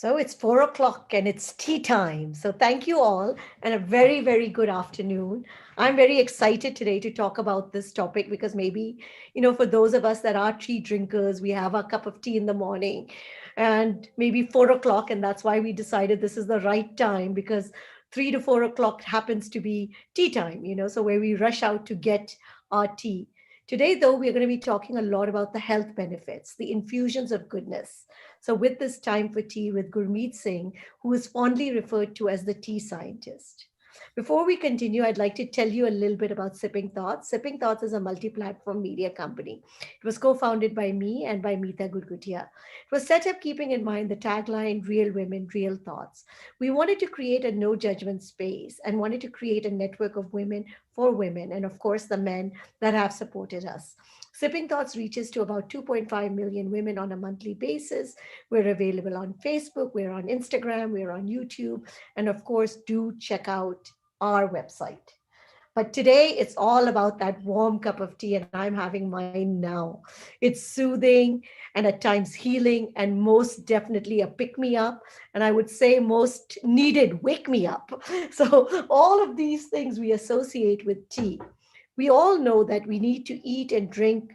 So it's 4 o'clock and it's tea time. So thank you all and a very, very good afternoon. I'm very excited today to talk about this topic because maybe, for those of us that are tea drinkers, we have our cup of tea in the morning and maybe 4 o'clock. And that's why we decided this is the right time because 3 to 4 o'clock happens to be tea time, so where we rush out to get our tea. Today, though, we're going to be talking a lot about the health benefits, the infusions of goodness. So, with this time for tea with Gurmeet Singh, who is fondly referred to as the tea scientist. Before we continue, I'd like to tell you a little bit about Sipping Thoughts. Sipping Thoughts is a multi platform media company. It was co founded by me and by Meeta Gurgutia. It was set up keeping in mind the tagline Real Women, Real Thoughts. We wanted to create a no judgment space and wanted to create a network of women for women, and of course, the men that have supported us. Sipping Thoughts reaches to about 2.5 million women on a monthly basis. We're available on Facebook, we're on Instagram, we're on YouTube, and of course, do check out our website. But today it's all about that warm cup of tea, and I'm having mine now. It's soothing and at times healing, and most definitely a pick me up. And I would say most needed wake me up. So, all of these things we associate with tea. We all know that we need to eat and drink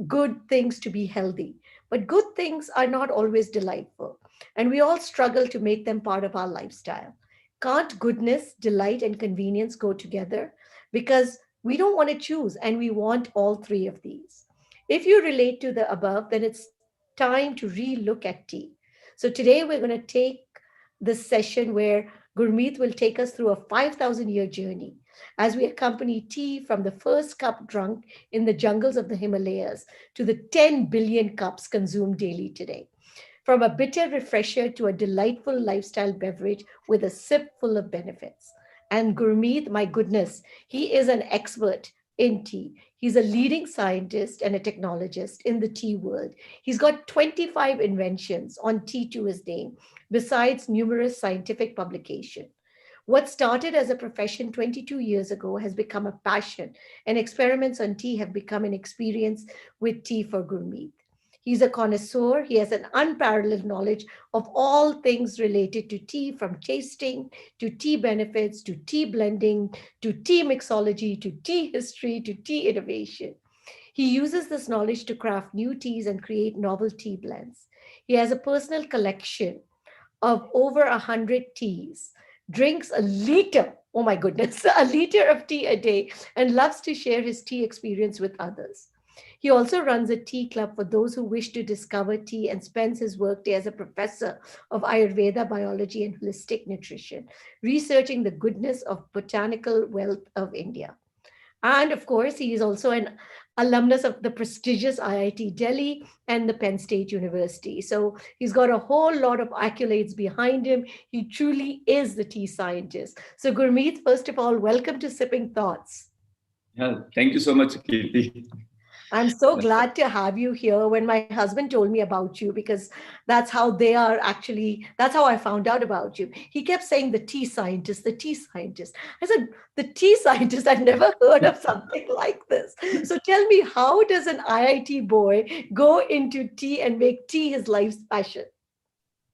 good things to be healthy. But good things are not always delightful, and we all struggle to make them part of our lifestyle. Can't goodness, delight, and convenience go together? Because we don't want to choose, and we want all three of these. If you relate to the above, then it's time to re-look at tea. So today we're going to take this session where Gurmeet will take us through a 5,000-year journey as we accompany tea from the first cup drunk in the jungles of the Himalayas to the 10 billion cups consumed daily today. From a bitter refresher to a delightful lifestyle beverage with a sip full of benefits. And Gurmeet, my goodness, he is an expert in tea. He's a leading scientist and a technologist in the tea world. He's got 25 inventions on tea to his name, besides numerous scientific publications. What started as a profession 22 years ago has become a passion, and experiments on tea have become an experience with tea for Gurmeet. He's a connoisseur. He has an unparalleled knowledge of all things related to tea, from tasting to tea benefits to tea blending to tea mixology to tea history to tea innovation. He uses this knowledge to craft new teas and create novel tea blends. He has a personal collection of over 100 teas, drinks a liter, oh my goodness, a liter of tea a day, and loves to share his tea experience with others. He also runs a tea club for those who wish to discover tea and spends his workday as a professor of Ayurveda biology and holistic nutrition, researching the goodness of botanical wealth of India. And of course, he is also an alumnus of the prestigious IIT Delhi and the Penn State University. So he's got a whole lot of accolades behind him. He truly is the tea scientist. So, Gurmeet, first of all, welcome to Sipping Thoughts. Yeah, thank you so much, Kirti. I'm so glad to have you here. When my husband told me about you, because that's how I found out about you. He kept saying the tea scientist, the tea scientist. I said, the tea scientist, I've never heard of something like this. So tell me, how does an IIT boy go into tea and make tea his life's passion?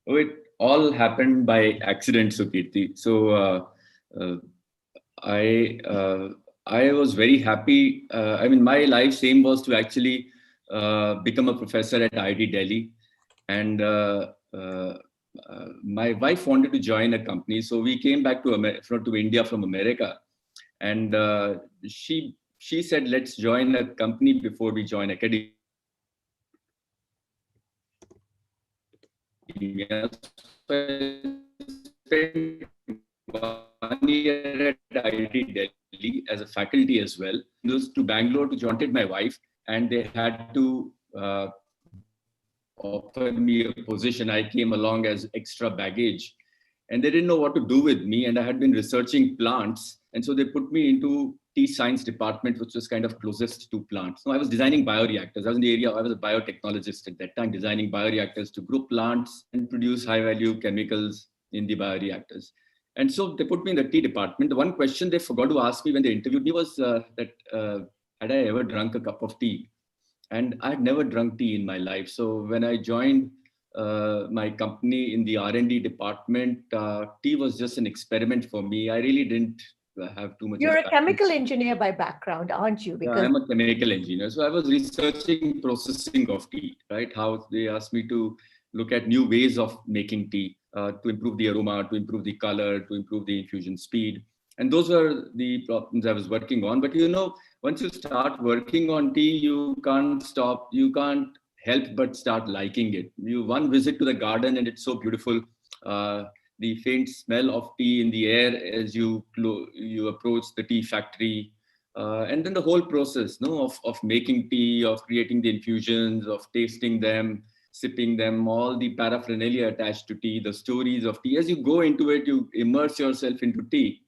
Oh, it all happened by accident, Sukirti. So uh, I I was very happy. I mean, my life's aim was to actually become a professor at IIT Delhi, and my wife wanted to join a company, so we came back to to India from America, and she said, "Let's join a company before we join academia." So I spent 1 year at IIT Delhi as a faculty as well. Those to Bangalore to join my wife, and they had to offer me a position. I came along as extra baggage, and they didn't know what to do with me. And I had been researching plants, and so they put me into tea science department, which was kind of closest to plants. So I was designing bioreactors. I was in the area. I was a biotechnologist at that time, designing bioreactors to grow plants and produce high-value chemicals in the bioreactors. And so they put me in the tea department. The one question they forgot to ask me when they interviewed me was had I ever drunk a cup of tea? And I had never drunk tea in my life. So when I joined my company in the R&D department, tea was just an experiment for me. I really didn't have too much You're of a chemical passion. engineer by background, aren't you? Yeah, Because I'm a chemical engineer. So I was researching processing of tea, right? How they asked me to look at new ways of making tea to improve the aroma, to improve the color, to improve the infusion speed. And those were the problems I was working on. But once you start working on tea, you can't stop. You can't help but start liking it. You one visit to the garden and it's so beautiful. Uh, the faint smell of tea in the air as you approach the tea factory, and then the whole process, no, of making tea, of creating the infusions, of tasting them, sipping them, all the paraphernalia attached to tea, the stories of tea. As you go into it, you immerse yourself into tea.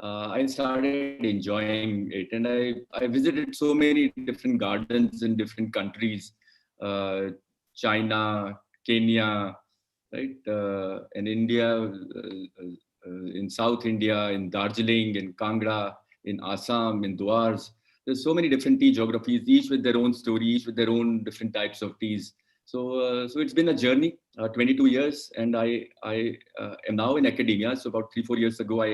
I started enjoying it, and I visited so many different gardens in different countries, uh, China, Kenya, right, in India, in South India, in Darjeeling, in Kangra, in Assam, in Duars. There's so many different tea geographies, each with their own story, each with their own different types of teas. So it's been a journey, 22 years, and I am now in academia. So about 3-4 years ago, I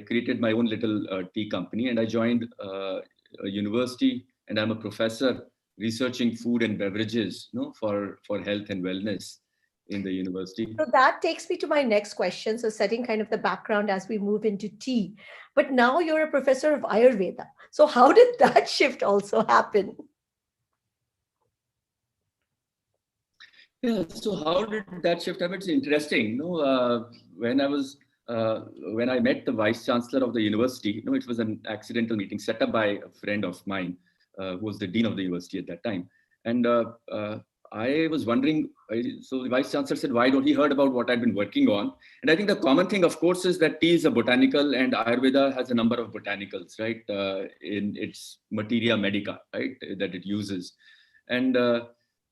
created my own little tea company, and I joined a university, and I'm a professor researching food and beverages, for health and wellness in the university. so that takes me to my next question. So setting kind of the background as we move into tea. But now you're a professor of Ayurveda. So how did that shift also happen? Yeah. So how did that shift happen? It's interesting. When I was when I met the vice chancellor of the university, it was an accidental meeting set up by a friend of mine, who was the dean of the university at that time, and I was wondering. So the vice chancellor said, "Why don't he heard about what I'd been working on?" And I think the common thing, of course, is that tea is a botanical, and Ayurveda has a number of botanicals, right, in its materia medica, right, that it uses, and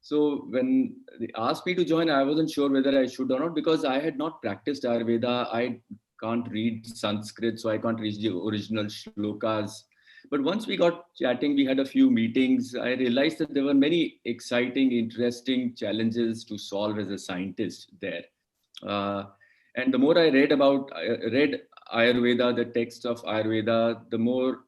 so when they asked me to join, I wasn't sure whether I should or not because I had not practiced Ayurveda. I can't read Sanskrit, so I can't read the original shlokas. But once we got chatting, we had a few meetings. I realized that there were many exciting, interesting challenges to solve as a scientist there. Uh, and the more I read Ayurveda, the text of Ayurveda, the more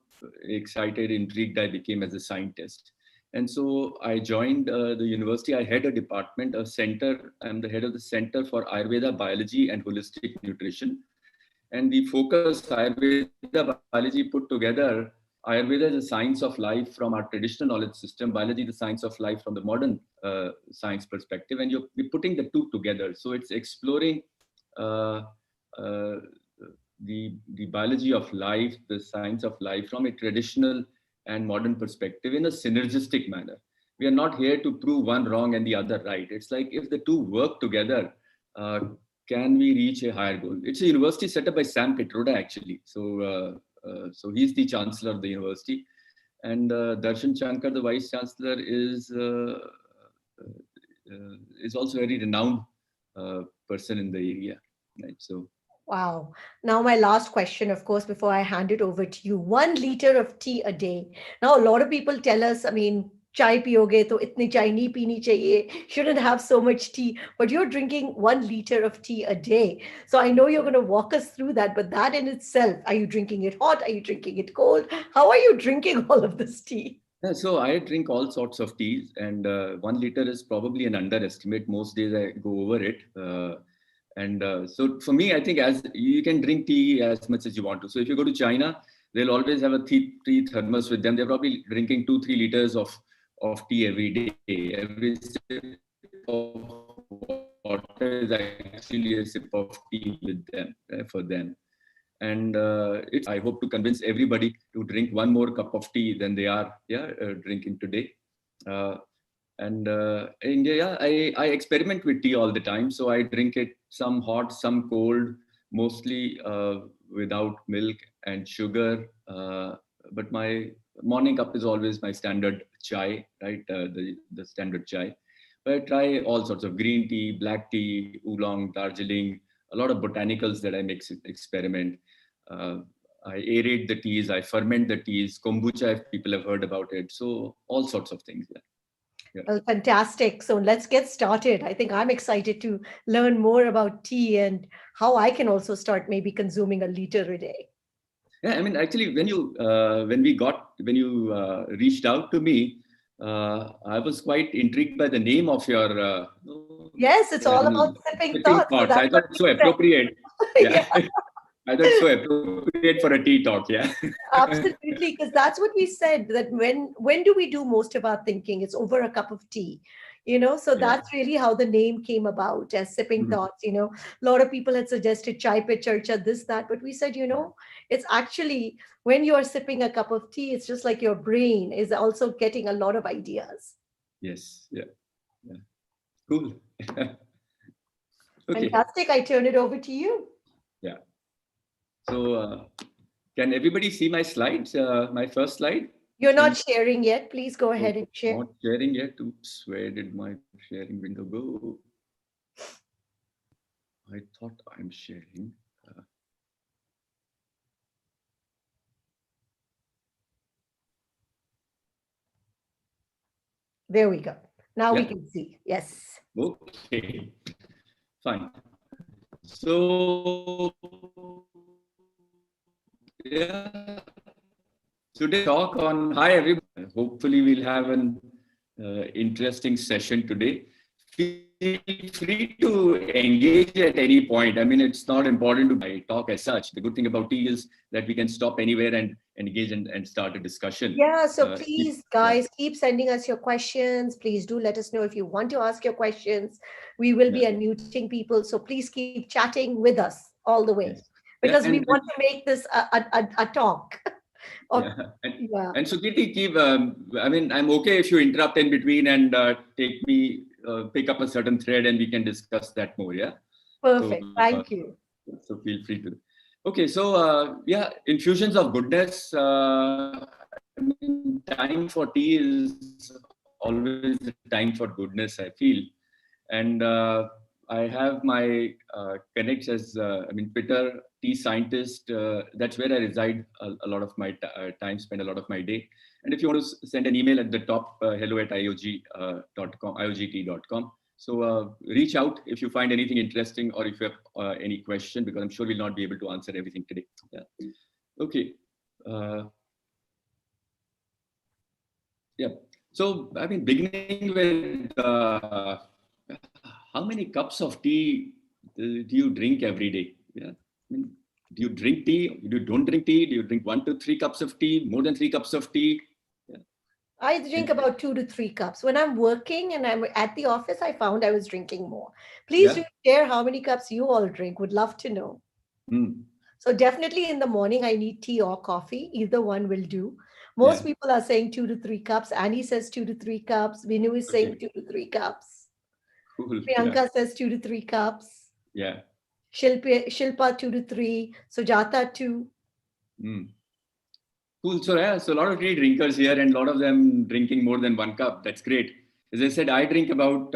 excited, intrigued I became as a scientist. And so I joined the university. I had a department, a center. I'm the head of the Center for Ayurveda Biology and Holistic Nutrition. And the focus Ayurveda biology put together, Ayurveda is the science of life from our traditional knowledge system, biology the science of life from the modern science perspective, and we're putting the two together. So it's exploring uh, uh, the biology of life, the science of life from a traditional and modern perspective in a synergistic manner. We are not here to prove one wrong and the other right. It's like if the two work together, uh, can we reach a higher goal? It's a university set up by Sam Pitroda, actually. So he's the chancellor of the university, and Darshan Shankar, the vice chancellor, is also a very renowned person in the area, right? So Wow. Now, my last question, of course, before I hand it over to you. 1 liter of tea a day. Now, a lot of people tell us, I mean, chai piyoge to itni chai nahi peeni chahiye, shouldn't have so much tea, but you're drinking 1 liter of tea a day. So I know you're going to walk us through that, but that in itself, are you drinking it hot? Are you drinking it cold? How are you drinking all of this tea? yeah, so I drink all sorts of teas, and 1 liter is probably an underestimate. Most days I go over it. And so for me, I think as you can drink tea as much as you want to. So if you go to China, they'll always have a tea thermos with them. They're probably drinking 2-3 liters of tea every day. Every sip of water is actually a sip of tea with them, for them. And it's I hope to convince everybody to drink one more cup of tea than they are, drinking today. Uh, and I experiment with tea all the time. So I drink it some hot, some cold, mostly without milk and sugar. But my morning cup is always my standard chai, right? The standard chai. But I try all sorts of green tea, black tea, oolong, Darjeeling, a lot of botanicals that I experiment. Uh, I aerate the teas, I ferment the teas, kombucha if people have heard about it. So all sorts of things. Yeah. Yeah. Well, fantastic. So let's get started. I think I'm excited to learn more about tea and how I can also start maybe consuming a liter a day. Yeah, I mean, actually, when you reached out to me, I was quite intrigued by the name of your Yes, it's all channel, about sipping Sipping thoughts. So Thoughts. I that's thought what it's we so appropriate. said. Yeah, Yeah. I thought it's so appropriate for a tea talk. Yeah. Absolutely, because that's what we said that when do we do most of our thinking? It's over a cup of tea, So Yeah. that's really how the name came about as sipping Mhm. thoughts. A lot of people had suggested chai pe charcha, this, that, but we said, it's actually when you are sipping a cup of tea, it's just like your brain is also getting a lot of ideas. Yes. Yeah. Yeah. Cool. Okay. Fantastic. I turn it over to you. Yeah. So, can everybody see my slides? My first slide. You're not Can sharing yet. Please go oh, ahead and share. not sharing yet? Oops. Where did my sharing window go? I thought I'm sharing. Uh, There we go. Now we yeah. can see. Yes. Okay. Fine. So, yeah. Today talk on hi everybody. Hopefully we'll have an interesting session today. Feel free to engage at any point. I mean, it's not important to talk as such. The good thing about tea is that we can stop anywhere and engage and start a discussion. Yeah, so Keep, please, yeah, guys, keep sending us your questions. Please do let us know if you want to ask your questions. We will yeah, be unmuting people, so please keep chatting with us all the way yes, yeah, because we want to make this a talk. Or, yeah. And, yeah, and Sukirti, keep. I mean, I'm okay if you interrupt in between and take me pick up a certain thread and we can discuss that more. Yeah. So, perfect. Thank you. so feel free to. Okay, so yeah, infusions of goodness. I mean, time for tea is always the time for goodness, I feel. And I have my connects as I mean Twitter tea scientist. That's where I reside a lot of my time, spend a lot of my day. And if you want to send an email at the top, hello@iog.com, iogt.com. So reach out if you find anything interesting or if you have any question, because I'm sure we'll not be able to answer everything today. Yeah. Okay. Uh, yeah. So I mean, beginning with how many cups of tea do you drink every day? Yeah. I mean, do you drink tea? You don't drink tea? Do you drink 1 to 3 cups of tea? More than 3 cups of tea? Yeah. I drink about 2 to 3 cups. When I'm working and I'm at the office, I found I was drinking more. Please Yeah. do share how many cups you all drink. Would love to know. Mm. So definitely in the morning, I need tea or coffee. Either one will do. Most Yeah. people are saying 2 to 3 cups. Annie says 2 to 3 cups. Vinu is saying Okay. 2 to 3 cups. Cool. Yeah. Priyanka says 2 to 3 cups. Yeah. Shilpa 2 to 3. Sujata 2. Mm. Cool. So yeah, so a lot of tea drinkers here, and a lot of them drinking more than 1 cup. That's great. As I said, I drink about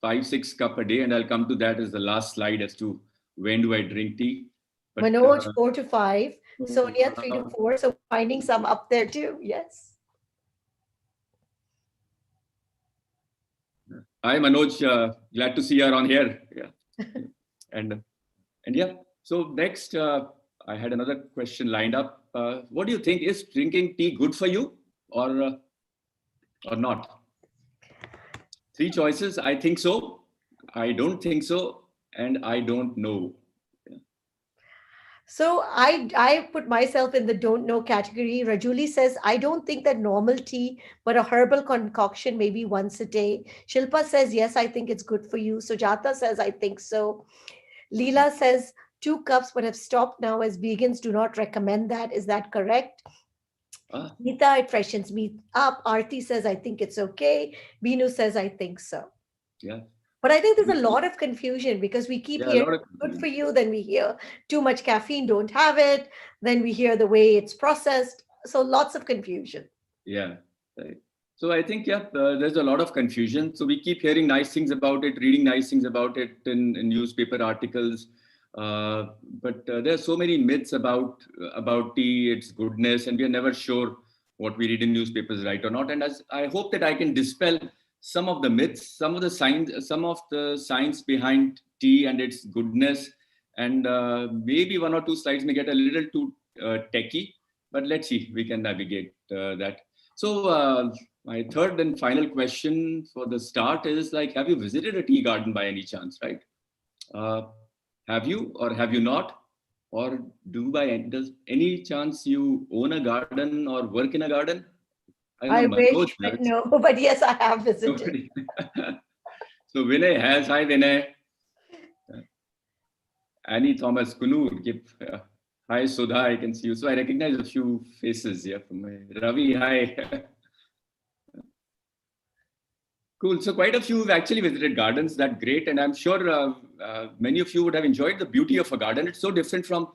5, 6 cup a day, and I'll come to that as the last slide as to when do I drink tea. But Manoj 4 to 5. Sonia uh, 3 to 4. So we're finding some up there too. Yes. hi Manoj, glad to see you on here. Yeah, and and yeah. So next, I had another question lined up. What do you think, is drinking tea good for you, or not? Three choices. I think so. I don't think so, and I don't know. Yeah. So I put myself in the don't know category. Rajuli says I don't think that normal tea, but a herbal concoction maybe once a day. Shilpa says yes, I think it's good for you. Sujata says I think so. Leela says 2 cups, but have stopped now as vegans do not recommend that. Is that correct? Ah, Nita, it freshens me up. Aarti says I think it's okay. Binu says I think so. yeah. But I think there's a lot of confusion because we keep Yeah, a hearing lot of good for you, then we hear too much caffeine, don't have it, then we hear the way it's processed. So lots of confusion. yeah. Right. So I think yeah, there's a lot of confusion. So we keep hearing nice things about it, reading nice things about it in newspaper articles. But there are so many myths about tea, its goodness, and we are never sure what we read in newspapers, right or not. And as I hope that I can dispel some of the myths, some of the science behind tea and its goodness. And maybe one or two slides may get a little too techy, but let's see, we can navigate that. So my third and final question for the start is like, have you visited a tea garden by any chance, right? Uh, have you or have you not? Or does any chance you own a garden or work in a garden? I know I Manoj wish, but does. no. But yes, I have visited. Nobody. So Vinay has. Hi Vinay. Annie Thomas Kunur. Hi Sudha, I can see you. So I recognize a few faces here from my Ravi. Hi. Cool. So quite a few have actually visited gardens. That's great, and I'm sure many of you would have enjoyed the beauty of a garden. It's so different from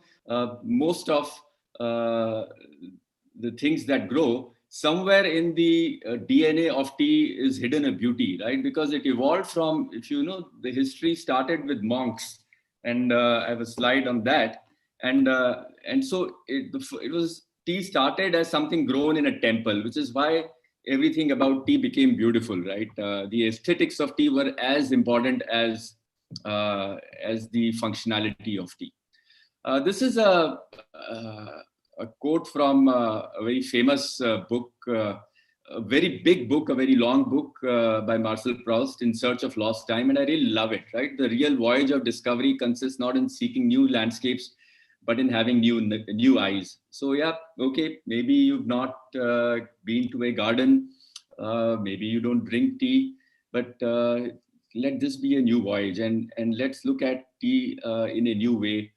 most of uh, the things that grow. Somewhere in the DNA of tea is hidden a beauty, right? Because it evolved from, if you know, the history started with monks, and I have a slide on that, and so it was tea started as something grown in a temple, which is why everything about tea became beautiful, right? The aesthetics of tea were as important as the functionality of tea. This is a quote from a very famous book, a very big book, a very long book by Marcel Proust, In Search of Lost Time, and I really love it. Right, the real voyage of discovery consists not in seeking new landscapes, but in having new eyes. So yeah, okay, maybe you've not been to a garden, maybe you don't drink tea, but let this be a new voyage, and let's look at tea in a new way,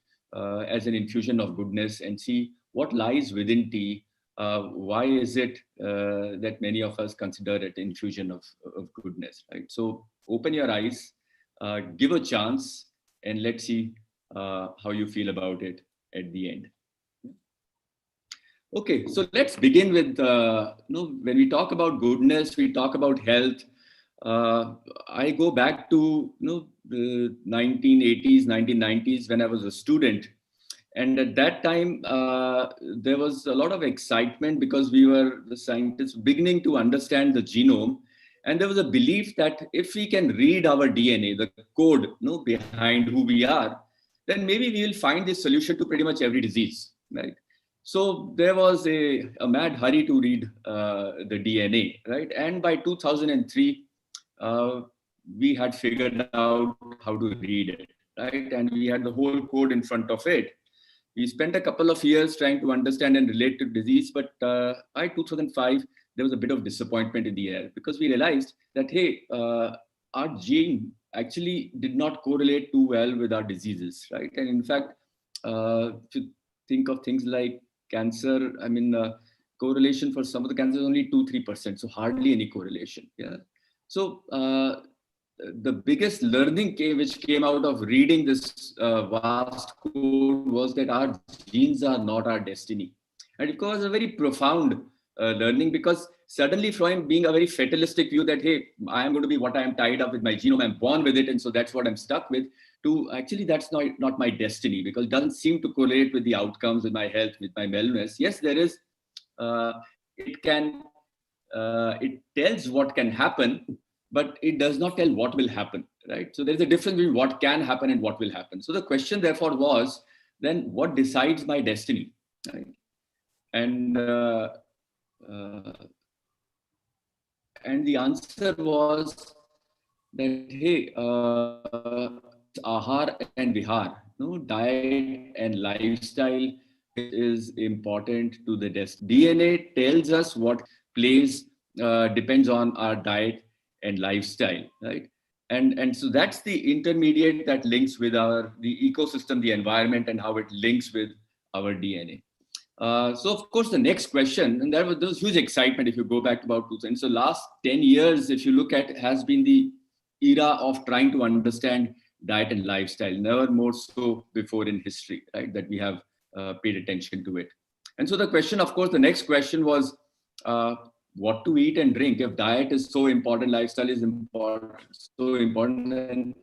as an infusion of goodness, and see what lies within tea. Why is it that many of us consider it infusion of goodness, right? So open your eyes, give a chance, and let's see how you feel about it at the end. Okay, so let's begin with, when we talk about goodness, we talk about health. I go back to, the 1980s, 1990s when I was a student. And at that time, there was a lot of excitement because we were, the scientists, beginning to understand the genome. And there was a belief that if we can read our DNA, the code, behind who we are, then maybe we will find the solution to pretty much every disease, right? So there was a mad hurry to read the DNA, right? And by 2003, uh, we had figured out how to read it, right? And we had the whole code in front of it. We spent a couple of years trying to understand and relate to disease, but by 2005, there was a bit of disappointment in the air because we realized that, hey, our gene actually did not correlate too well with our diseases, right? And in fact, if you think of things like cancer, I mean, correlation for some of the cancers is only 2-3%, so hardly any correlation. Yeah. So the biggest learning which came out of reading this vast code was that our genes are not our destiny. And it was a very profound learning, because suddenly from being a very fatalistic view that, hey, I am going to be what I am tied up with my genome, I'm born with it, and so that's what I'm stuck with, to actually that's not my destiny, because it doesn't seem to correlate with the outcomes, with my health, with my wellness. Yes, there is, it tells what can happen, but it does not tell what will happen, right? So there's a difference between what can happen and what will happen. So the question therefore was, then what decides my destiny, right? And and the answer was that, hey, ahar and vihar, diet and lifestyle is important to the DNA tells us what plays depends on our diet and lifestyle, right? And so that's the intermediate that links with the ecosystem, the environment, and how it links with our DNA. So of course the next question, and there was huge excitement if you go back to about 2000. So last 10 years, if you look at, has been the era of trying to understand diet and lifestyle. Never more so before in history, right? That we have paid attention to it. And so the question, of course, the next question was what to eat and drink. If diet is so important, lifestyle is so important, then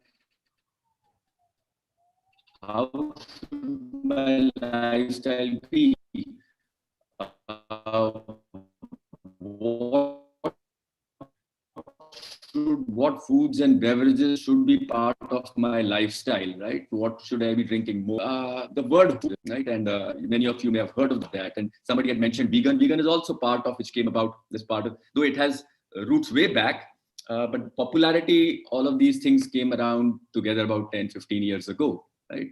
how should my lifestyle be? what foods and beverages should be part of my lifestyle, right? What should I be drinking more? The word, right? And many of you may have heard of that. And somebody had mentioned vegan. Vegan is also part of which came about this part of, though it has roots way back, but popularity, all of these things came around together about 10, 15 years ago, right?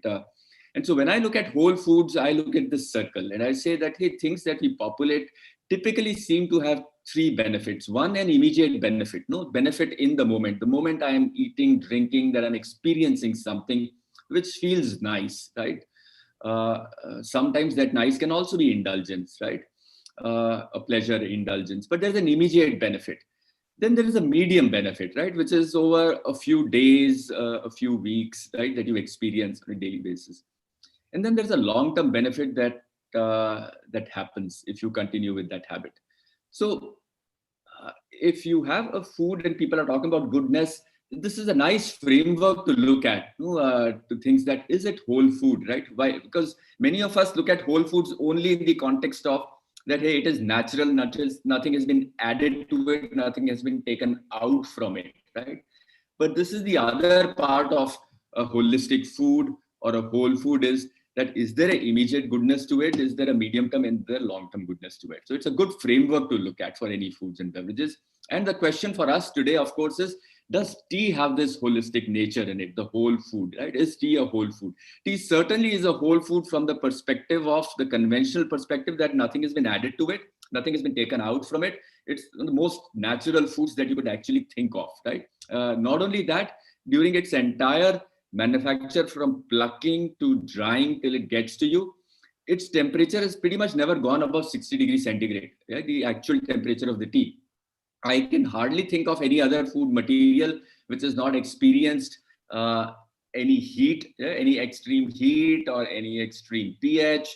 And so when I look at whole foods, I look at this circle and I say that, hey, things that we populate typically seem to have three benefits. One, an immediate benefit, no benefit in the moment I am eating, drinking, that I'm experiencing something which feels nice, right? Sometimes that nice can also be indulgence, right? A pleasure indulgence, but there's an immediate benefit. Then there is a medium benefit, right? Which is over a few days, a few weeks, right? That you experience on a daily basis. And then there's a long-term benefit that happens if you continue with that habit. So if you have a food and people are talking about goodness, this is a nice framework to look at, to things that is it whole food, right? Why? Because many of us look at whole foods only in the context of that, hey, it is natural, nothing has been added to it, nothing has been taken out from it, right? But this is the other part of a holistic food or a whole food, is that is there an immediate goodness to it? Is there a medium term and there long term goodness to it? So it's a good framework to look at for any foods and beverages. And the question for us today, of course, is does tea have this holistic nature in it, the whole food, right? Is tea a whole food? Tea certainly is a whole food from the perspective of the conventional perspective that nothing has been added to it, nothing has been taken out from it. It's one of the most natural foods that you could actually think of, right? Not only that, during its entire manufacture from plucking to drying till it gets to you, its temperature has pretty much never gone above 60 degrees centigrade, right? The actual temperature of the tea. I can hardly think of any other food material which has not experienced any heat, any extreme heat or any extreme pH.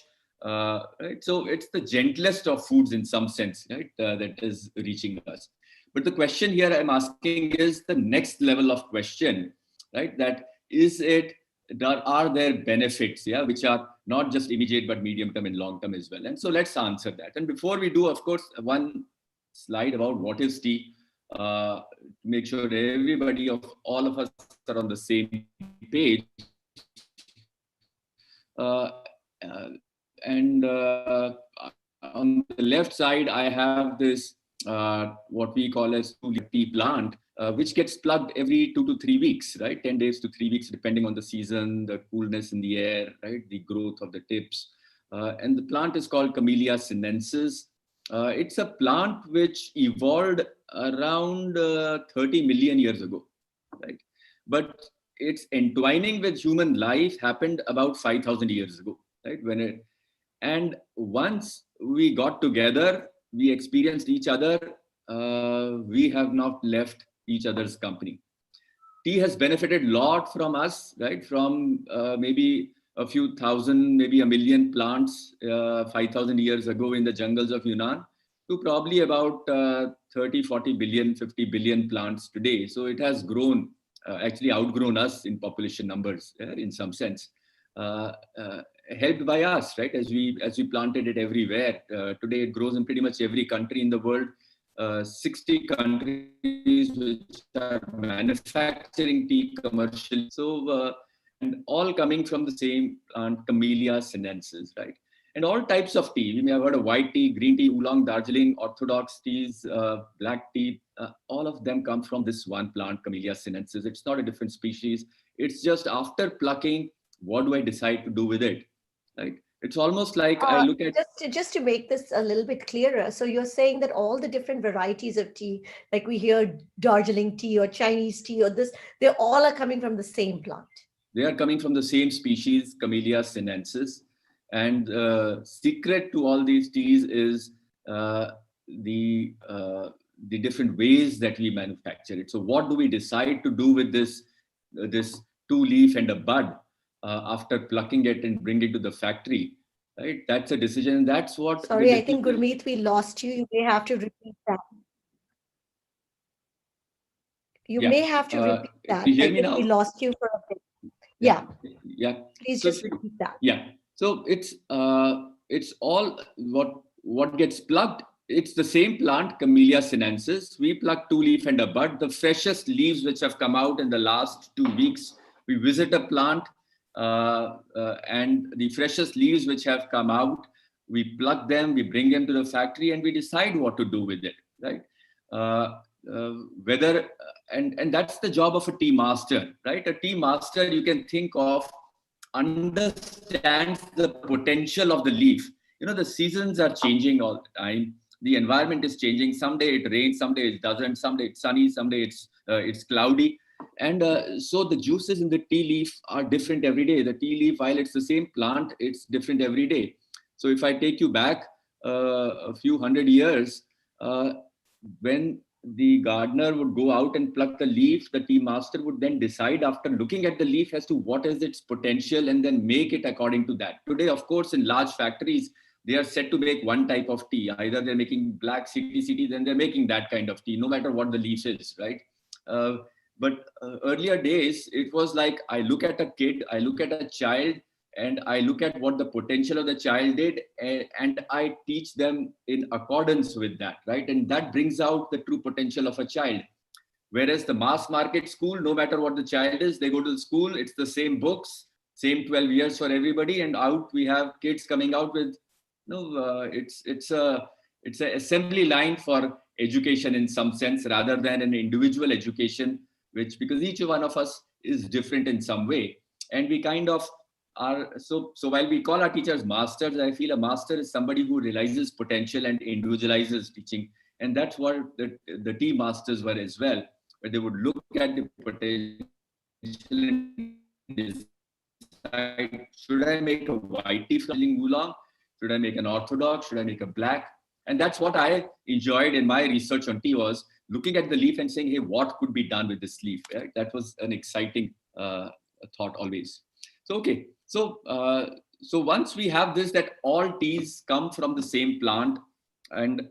Right? So it's the gentlest of foods in some sense, right? That is reaching us. But the question here I'm asking is the next level of question, right? That is it, are there benefits, yeah, which are not just immediate but medium term and long term as well? And so let's answer that. And before we do, of course, one slide about what is tea, to make sure everybody of all of us are on the same page. And on the left side, I have this what we call as tea plant, which gets plugged every 2 to 3 weeks, right? 10 days to 3 weeks, depending on the season, the coolness in the air, right? The growth of the tips. And the plant is called Camellia sinensis. It's a plant which evolved around 30 million years ago, right? But its entwining with human life happened about 5,000 years ago, right? And once we got together, we experienced each other, we have not left each other's company. Tea has benefited a lot from us, right? From maybe a few thousand, maybe a million plants 5,000 years ago in the jungles of Yunnan, to probably about 30, 40 billion, 50 billion plants today. So it has grown, actually outgrown us in population numbers, in some sense. Helped by us, right? As we planted it everywhere. Today it grows in pretty much every country in the world. 60 countries which are manufacturing tea commercially. So, and all coming from the same plant, Camellia sinensis, right? And all types of tea. We may have heard of white tea, green tea, oolong, Darjeeling, orthodox teas, black tea. All of them come from this one plant, Camellia sinensis. It's not a different species. It's just after plucking, what do I decide to do with it, right? It's almost like I look at... Just to make this a little bit clearer, so you're saying that all the different varieties of tea, like we hear Darjeeling tea or Chinese tea or this, they all are coming from the same plant. They are coming from the same species, Camellia sinensis. And secret to all these teas is the different ways that we manufacture it. So what do we decide to do with this two leaf and a bud after plucking it and bring it to the factory, right? That's a decision. That's what... Sorry, I think Gurmeet, we lost you. You may have to repeat that. You may have to repeat that. Can you hear me I think now? we lost you for a bit. Yeah. Please just repeat that. Yeah. So it's all what gets plugged it's the same plant, Camellia sinensis. We pluck two leaf and a bud. The freshest leaves which have come out in the last 2 weeks, we visit a plant, and the freshest leaves which have come out, we pluck them, we bring them to the factory, and we decide what to do with it, right? Uh, Whether and that's the job of a tea master, right? A tea master, you can think of, understands the potential of the leaf. The seasons are changing all the time. The environment is changing. Someday it rains, someday it doesn't, someday it's sunny, someday it's cloudy. And so the juices in the tea leaf are different every day. The tea leaf, while it's the same plant, it's different every day. So if I take you back a few hundred years, when the gardener would go out and pluck the leaf, the tea master would then decide, after looking at the leaf, as to what is its potential, and then make it according to that. Today, of course, in large factories, they are set to make one type of tea. Either they're making black CTCT, then they're making that kind of tea, no matter what the leaf is, right? But earlier days, it was like, I look at a kid, I look at a child, and I look at what the potential of the child did, and I teach them in accordance with that, right? And that brings out the true potential of a child. Whereas the mass market school, no matter what the child is, they go to the school, it's the same books, same 12 years for everybody, and out we have kids coming out with, it's a assembly line for education in some sense, rather than an individual education, which, because each one of us is different in some way, and we kind of are. So while we call our teachers masters, I feel a master is somebody who realizes potential and individualizes teaching, and that's what the tea masters were as well, where they would look at the potential and decide, should I make a white tea from oolong? Should I make an orthodox? Should I make a black? And that's what I enjoyed in my research on tea, was looking at the leaf and saying, hey, what could be done with this leaf? Right? That was an exciting thought always. So, okay. So once we have this, that all teas come from the same plant, and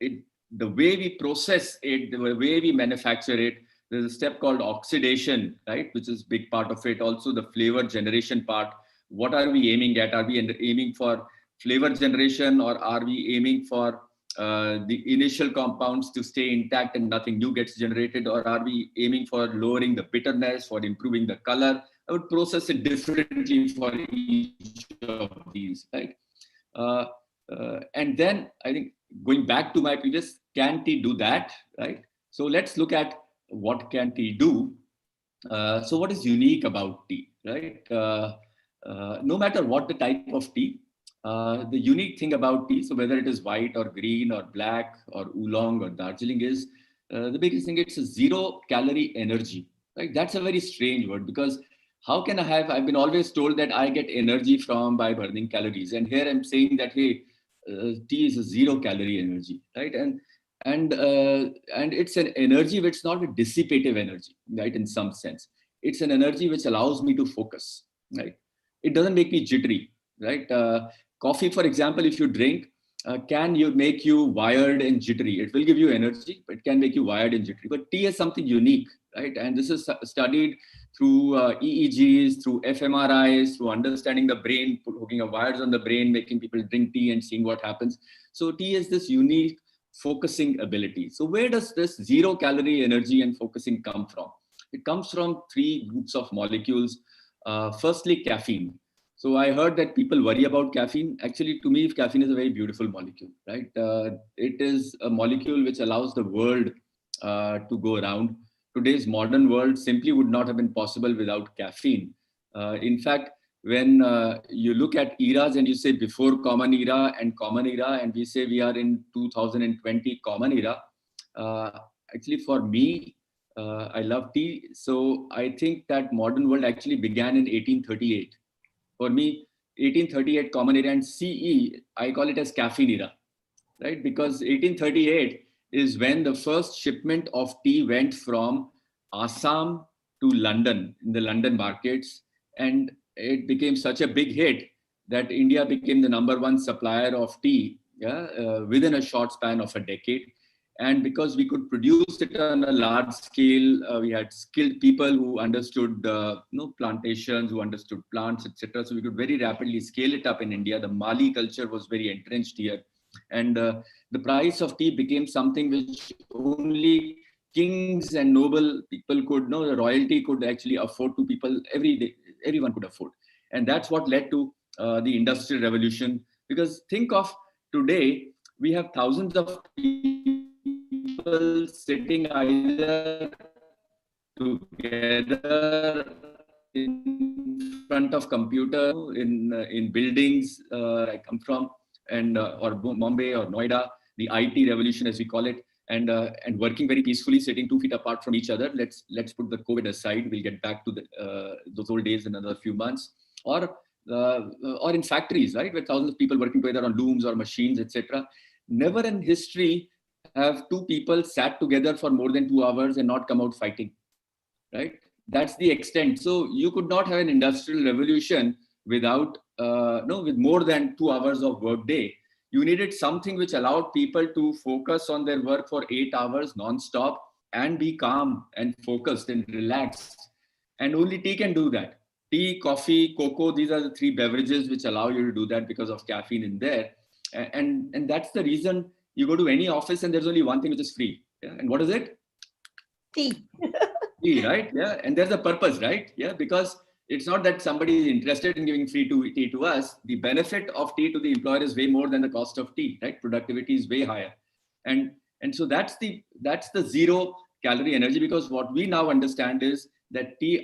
the way we process it, the way we manufacture it, there's a step called oxidation, right, which is a big part of it. Also the flavor generation part. What are we aiming at? Are we aiming for flavor generation, or are we aiming for the initial compounds to stay intact and nothing new gets generated, or are we aiming for lowering the bitterness, for improving the color? I would process it differently for each of these, right? Uh, and then I think, going back to my previous, can tea do that, right? So let's look at what can tea do. So what is unique about tea, right? No matter what the type of tea, the unique thing about tea, so whether it is white or green or black or oolong or Darjeeling, is the biggest thing, it's a 0-calorie energy, right? That's a very strange word, because how can I've been always told that I get energy from by burning calories. And here I'm saying that, hey, tea is a 0-calorie energy, right? And it's an energy which is not a dissipative energy, right? In some sense, it's an energy which allows me to focus, right? It doesn't make me jittery, right? Coffee, for example, if you drink, can you make you wired and jittery? It will give you energy, but it can make you wired and jittery. But tea is something unique, right? And this is studied through EEGs, through fMRIs, through understanding the brain, hooking up wires on the brain, making people drink tea and seeing what happens. So tea is this unique focusing ability. So where does this 0-calorie energy and focusing come from? It comes from three groups of molecules. Firstly, caffeine. So I heard that people worry about caffeine. Actually, to me, caffeine is a very beautiful molecule, right? It is a molecule which allows the world to go around. Today's modern world simply would not have been possible without caffeine. In fact, when you look at eras and you say before common era and we say we are in 2020 common era, uh, actually for me, I love tea. So I think that modern world actually began in 1838. For me, 1838 common era, and CE, I call it as caffeine era, right? Because 1838 is when the first shipment of tea went from Assam to London, in the London markets. And it became such a big hit that India became the #1 supplier of tea, yeah, within a short span of a decade. And because we could produce it on a large scale, we had skilled people who understood plantations, who understood plants, etc. So we could very rapidly scale it up in India. The Mali culture was very entrenched here. And the price of tea became something which only kings and noble people could know. The royalty could actually afford to people every day. Everyone could afford, and that's what led to the industrial revolution. Because think of today, we have thousands of people sitting either together in front of computer in buildings I come from, and or Bombay or Noida, the IT revolution as we call it, and working very peacefully, sitting 2 feet apart from each other. Let's put the COVID aside. We'll get back to those old days in another few months. Or in factories, right, where thousands of people working together on looms or machines, etc. Never in history have two people sat together for more than 2 hours and not come out fighting, right? That's the extent. So you could not have an industrial revolution without no, with more than 2 hours of work day. You needed something which allowed people to focus on their work for 8 hours non-stop and be calm and focused and relaxed. And only tea can do that. Tea, coffee, cocoa, these are the three beverages which allow you to do that because of caffeine in there. And that's the reason you go to any office and there's only one thing which is free. Yeah? And what is it? Tea. Tea, right? Yeah. And there's a purpose, right? Yeah. Because it's not that somebody is interested in giving free tea to us. The benefit of tea to the employer is way more than the cost of tea, right? Productivity is way higher. And so that's the zero calorie energy, because what we now understand is that tea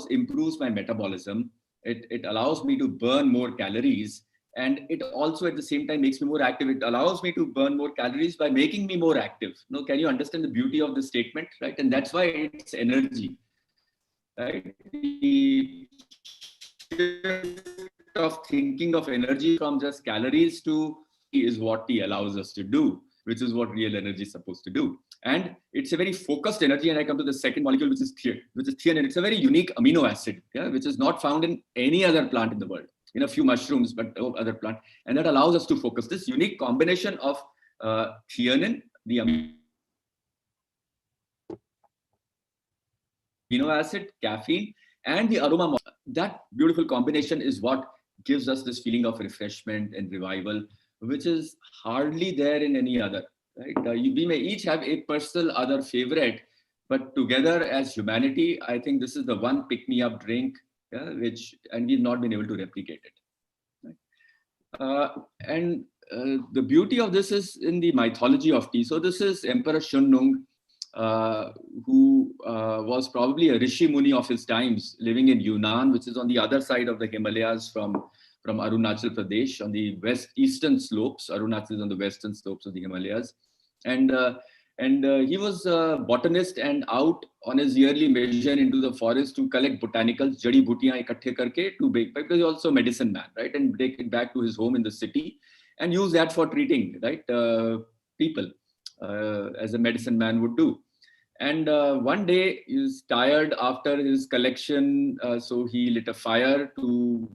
improves my metabolism. It allows me to burn more calories, and it also at the same time makes me more active. It allows me to burn more calories by making me more active. No, can you understand the beauty of this statement, right? And that's why it's energy, right? The shift of thinking of energy from just calories to is what tea allows us to do, which is what real energy is supposed to do. And it's a very focused energy. And I come to the second molecule, which is theanine. It's a very unique amino acid, yeah, which is not found in any other plant in the world. In a few mushrooms, but other plant, and that allows us to focus. This unique combination of theanine, the amino acid, caffeine, and the aroma, that beautiful combination is what gives us this feeling of refreshment and revival, which is hardly there in any other. Right? We may each have a personal other favorite, but together as humanity, I think this is the one pick-me-up drink, yeah, and we've not been able to replicate it. The beauty of this is in the mythology of tea. So this is Emperor Shunung, who was probably a Rishi Muni of his times, living in Yunnan, which is on the other side of the Himalayas from Arunachal Pradesh, on the eastern slopes. Arunachal is on the western slopes of the Himalayas. And he was a botanist and out on his yearly mission into the forest to collect botanicals, jadi butiyan ikatthe karke to bake, because he's also a medicine man, right? And take it back to his home in the city and use that for treating, right, people, as a medicine man would do. And one day he was tired after his collection, so he lit a fire to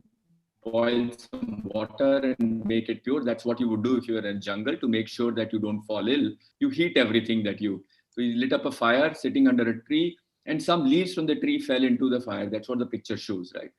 boil some water and make it pure. That's what you would do if you were in a jungle to make sure that you don't fall ill. You heat everything so he lit up a fire sitting under a tree, and some leaves from the tree fell into the fire. That's what the picture shows, right?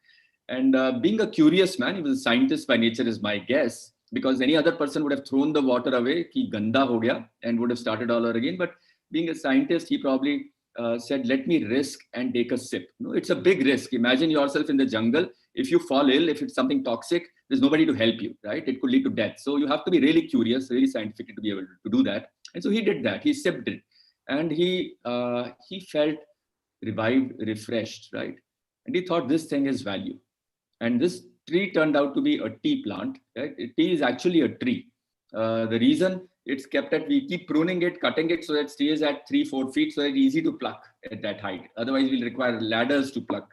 And being a curious man, he was a scientist by nature is my guess, because any other person would have thrown the water away, ki ganda ho gaya, and would have started all over again. But being a scientist, he probably said, let me risk and take a sip. No, it's a big risk. Imagine yourself in the jungle. If you fall ill, if it's something toxic, there's nobody to help you, right? It could lead to death. So you have to be really curious, really scientific to be able to do that. And so he did that. He sipped it, and he felt revived, refreshed, right? And he thought this thing is value. And this tree turned out to be a tea plant, right? Tea is actually a tree. The reason it's kept we keep pruning it, cutting it so that it stays at 3-4 feet, so that it's easy to pluck at that height. Otherwise, we'll require ladders to pluck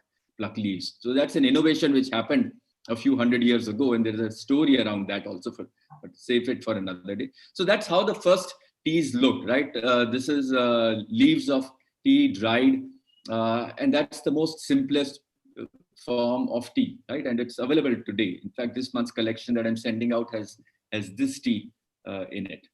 leaves. So that's an innovation which happened a few hundred years ago, and there's a story around that also, but save it for another day. So that's how the first teas looked, right? This is leaves of tea dried, and that's the most simplest form of tea, right? And it's available today. In fact, this month's collection that I'm sending out has this tea in it.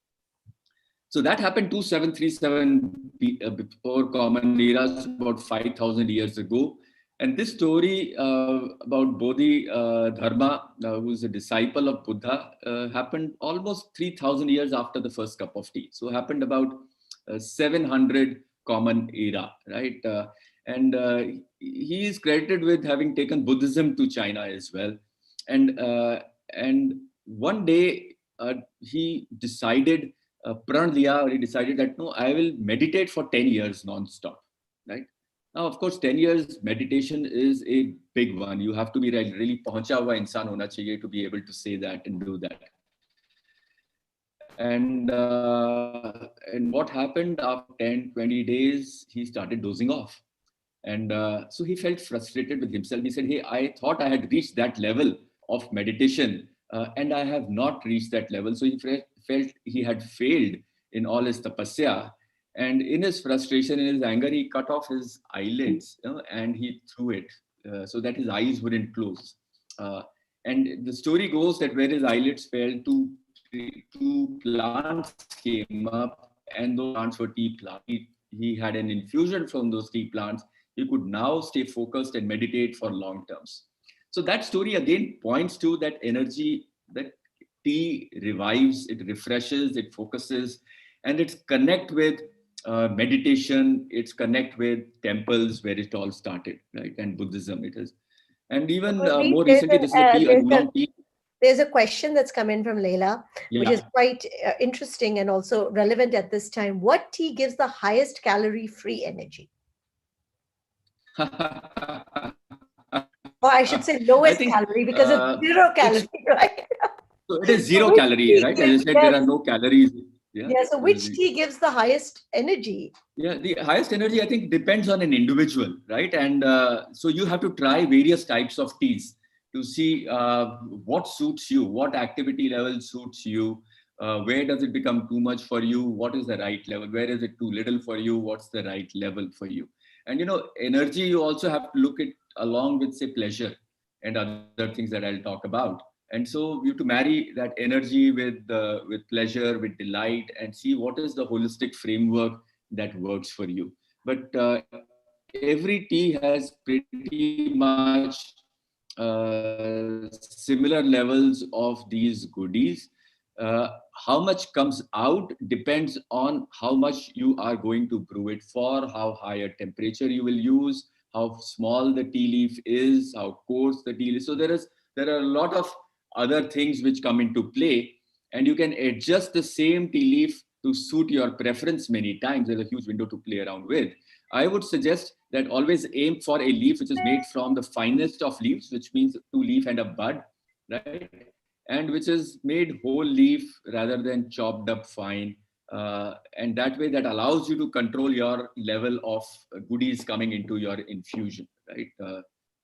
So that happened 2737 before Common Era, about 5,000 years ago. And this story about Bodhi Dharma, who's a disciple of Buddha, happened almost 3,000 years after the first cup of tea. So happened about 700 common era, right? And he is credited with having taken Buddhism to China as well. And one day he decided, Pran liya, or he decided that no, I will meditate for 10 years non-stop, right? Now, of course, 10 years meditation is a big one. You have to be really पहुंचा हुआ इंसान होना चाहिए to be able to say that and do that. And what happened after 10, 20 days, he started dozing off. And so he felt frustrated with himself. He said, hey, I thought I had reached that level of meditation, and I have not reached that level. So he felt he had failed in all his tapasya. And in his frustration, in his anger, he cut off his eyelids, and he threw it so that his eyes wouldn't close. And the story goes that where his eyelids fell, two plants came up, and those plants were tea plants. He had an infusion from those tea plants. He could now stay focused and meditate for long terms. So that story again points to that energy that tea revives, it refreshes, it focuses, and it's connect with meditation, it's connect with temples where it all started, right? And Buddhism it is. And So, even Gurmeet, more recently, this is a tea, an oolong tea. there's a question that's come in from Leila, which is Yeah. quite interesting and also relevant at this time. What tea gives the highest calorie-free energy? Or I should say I lowest think calorie because it's zero it's calorie, right? so it is So zero which calorie, tea right? As gives, I said, there yes, are no calories. Yeah. yeah. So which tea gives the highest energy? Yeah, the highest energy I think depends on an individual, right? And so you have to try various types of teas to see what suits you, what activity level suits you, where does it become too much for you, what is the right level, where is it too little for you, what's the right level for you. And energy you also have to look at along with say pleasure and other things that I'll talk about. And so you have to marry that energy with pleasure, with delight, and see what is the holistic framework that works for you. But every tea has pretty much similar levels of these goodies. How much comes out depends on how much you are going to brew it for, how high a temperature you will use, how small the tea leaf is, how coarse the tea leaf. So there are a lot of other things which come into play, and you can adjust the same tea leaf to suit your preference many times. There's a huge window to play around with. I would suggest that always aim for a leaf which is made from the finest of leaves, which means two leaf and a bud, right? And which is made whole leaf rather than chopped up fine. And that way, that allows you to control your level of goodies coming into your infusion, right?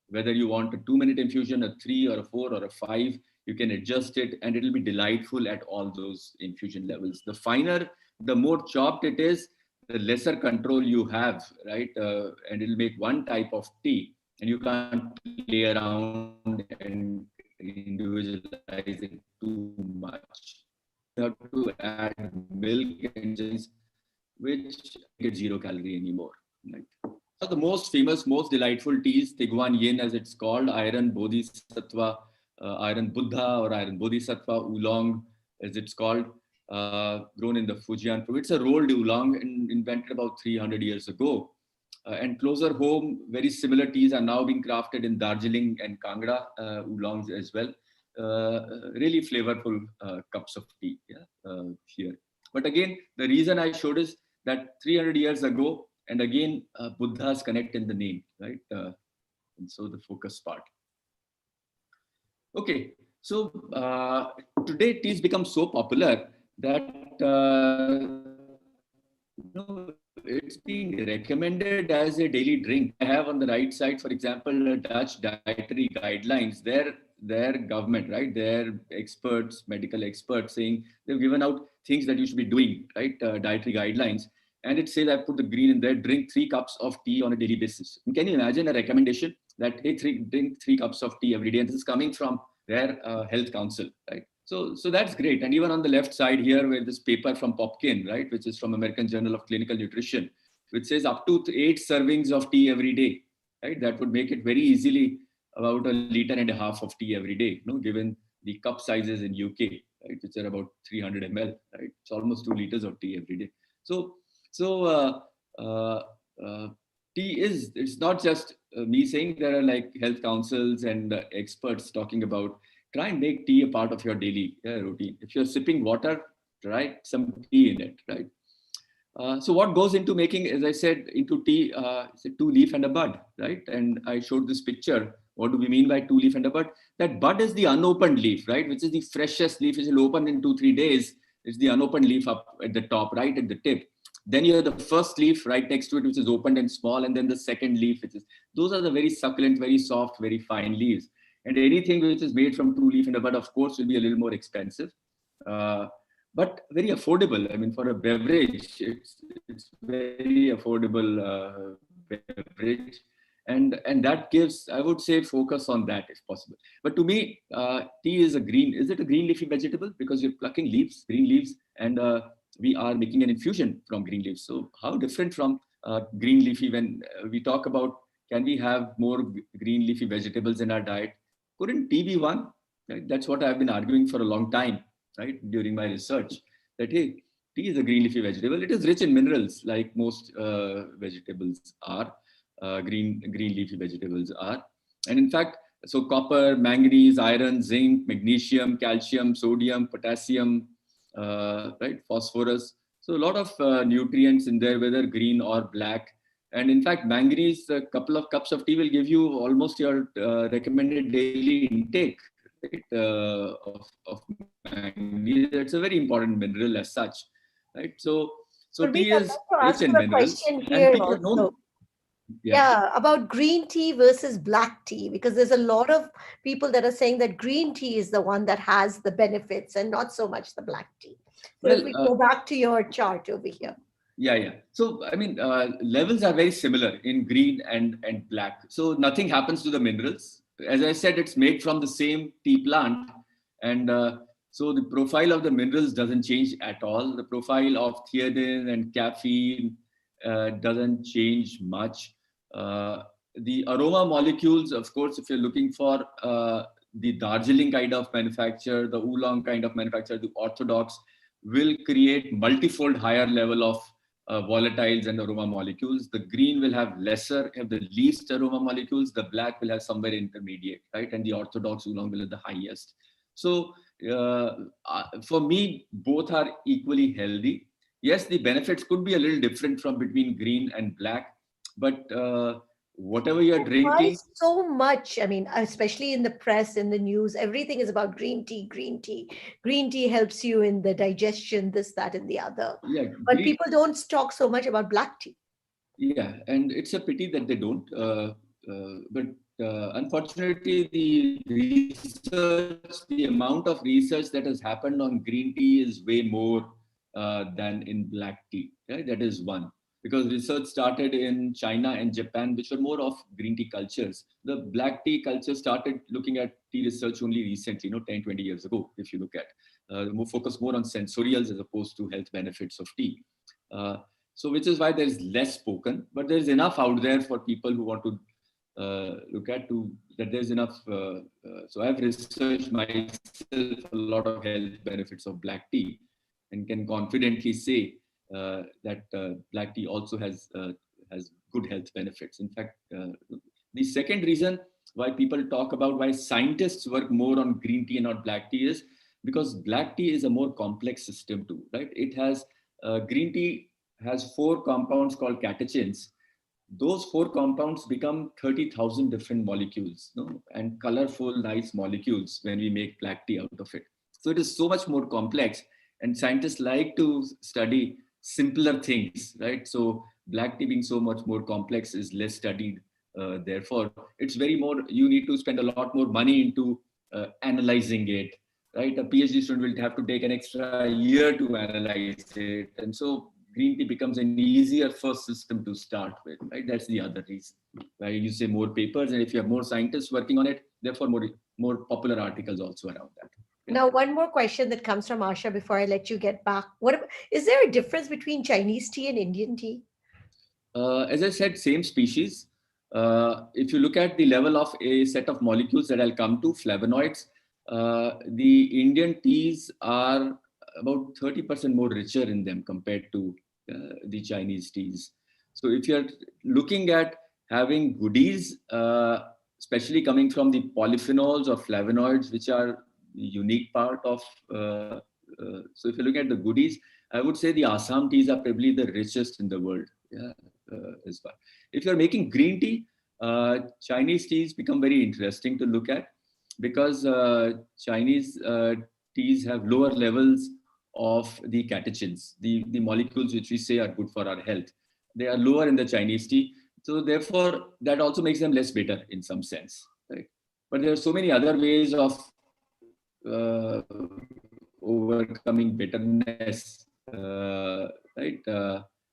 Whether you want a 2 minute infusion, a 3 or a 4 or a 5, you can adjust it and it'll be delightful at all those infusion levels. The finer, the more chopped it is, the lesser control you have, right? And it'll make one type of tea and you can't play around and individualize it too much. You have to add milk and ginger which get 0 calorie anymore. Right? So the most famous, most delightful teas, Tigwan Yin as it's called, Iron Bodhisattva, Iron Buddha or Iron Bodhisattva Oolong as it's called, grown in the Fujian province. It's a rolled oolong and invented about 300 years ago. And closer home, very similar teas are now being crafted in Darjeeling and Kangra oolongs as well. Really flavorful cups of tea here. But again, the reason I showed is that 300 years ago, and again, Buddha's connect in the name, right? And so the focus part. Okay, so today teas become so popular that it's being recommended as a daily drink. I have on the right side, for example, Dutch dietary guidelines. Their government, right? Their experts, medical experts, saying they've given out things that you should be doing, right? Dietary guidelines, and it says I put the green in there. Drink 3 cups of tea on a daily basis. And can you imagine a recommendation that hey, drink 3 cups of tea every day? And this is coming from their health council, right? So that's great. And even on the left side here, where this paper from Popkin, right, which is from American Journal of Clinical Nutrition, which says up to 8 servings of tea every day. right? That would make it very easily about a liter and a half of tea every day, given the cup sizes in UK, right, which are about 300 ml, right? It's almost 2 liters of tea every day. So, so uh, uh, tea is, it's not just me saying, there are like health councils and experts talking about try and make tea a part of your daily routine. If you're sipping water, try some tea in it, right? So what goes into making, as I said, into tea, it's a two leaf and a bud, right? And I showed this picture. What do we mean by two leaf and a bud? That bud is the unopened leaf, right? Which is the freshest leaf, which will open in 2-3 days. It's the unopened leaf up at the top, right at the tip. Then you have the first leaf right next to it, which is opened and small, and then the second leaf, which is, those are the very succulent, very soft, very fine leaves. And anything which is made from two leaf and a bud, of course, will be a little more expensive. Uh, but very affordable. I mean, for a beverage, it's very affordable beverage, and that gives, I would say, focus on that if possible. But to me, tea is a green. Is it a green leafy vegetable? Because you're plucking leaves, green leaves, and we are making an infusion from green leaves. So how different from green leafy when we talk about can we have more green leafy vegetables in our diet? Couldn't tea be one? Right? That's what I've been arguing for a long time, right, during my research, that hey, tea is a green leafy vegetable. It is rich in minerals, like most vegetables are. Green leafy vegetables are, and in fact, so copper, manganese, iron, zinc, magnesium, calcium, sodium, potassium, right, phosphorus. So a lot of nutrients in there, whether green or black. And in fact, manganese, a couple of cups of tea will give you almost your recommended daily intake, right, of manganese. It's a very important mineral as such, right? So Gurmeet, tea I'd is like to rich ask you in a minerals, question and here people have known, also. yeah. Yeah, about green tea versus black tea, because there's a lot of people that are saying that green tea is the one that has the benefits and not so much the black tea. So if Well, we go back to your chart over here. yeah. So I mean, levels are very similar in green and black. So nothing happens to the minerals. As I said, it's made from the same tea plant, and so the profile of the minerals doesn't change at all. The profile of theanine and caffeine doesn't change much. Uh, the aroma molecules, of course, if you're looking for the Darjeeling kind of manufacture, the oolong kind of manufacture, the orthodox, will create multifold higher level of volatiles and aroma molecules. The green will have lesser, have the least aroma molecules. The black will have somewhere intermediate, right? And the orthodox oolong will have the highest. So for me, both are equally healthy. Yes, the benefits could be a little different from between green and black, but whatever you're Why drinking, so much? I mean, especially in the press, in the news, everything is about green tea, green tea. Green tea helps you in the digestion, this, that, and the other. yeah, But green, people don't talk so much about black tea. yeah, and it's a pity that they don't. But unfortunately, the research, the amount of research that has happened on green tea is way more than in black tea. Right? That is one. Because research started in China and Japan, which were more of green tea cultures. The black tea culture started looking at tea research only recently, 10, 20 years ago, if you look at. More focus more on sensorials as opposed to health benefits of tea. Uh, so which is why there is less spoken, but there is enough out there for people who want to look at to that there's enough. So I've researched myself a lot of health benefits of black tea, and can confidently say that black tea also has good health benefits. In fact, the second reason why people talk about why scientists work more on green tea and not black tea is because black tea is a more complex system too, right? It has green tea has four compounds called catechins. Those four compounds become 30,000 different molecules, and colorful, nice molecules when we make black tea out of it. So it is so much more complex, and scientists like to study simpler things, right? So black tea being so much more complex is less studied. Therefore, it's very more, you need to spend a lot more money into analyzing it, right? A PhD student will have to take an extra year to analyze it. And so green tea becomes an easier first system to start with, right? That's the other reason why you say more papers. And if you have more scientists working on it, therefore more popular articles also around that. Yeah. Now, one more question that comes from Asha before I let you get back. Is there a difference between Chinese tea and Indian tea? As I said, same species. If you look at the level of a set of molecules that I'll come to, flavonoids, the Indian teas are about 30% more richer in them compared to the Chinese teas. So if you're looking at having goodies, especially coming from the polyphenols or flavonoids, which are the unique part of, so if you look at the goodies, I would say the Assam teas are probably the richest in the world. Yeah, as far. If you're making green tea, Chinese teas become very interesting to look at because Chinese teas have lower levels of the catechins, the molecules which we say are good for our health. They are lower in the Chinese tea. So therefore, that also makes them less bitter in some sense. Right? But there are so many other ways of overcoming bitterness. Right?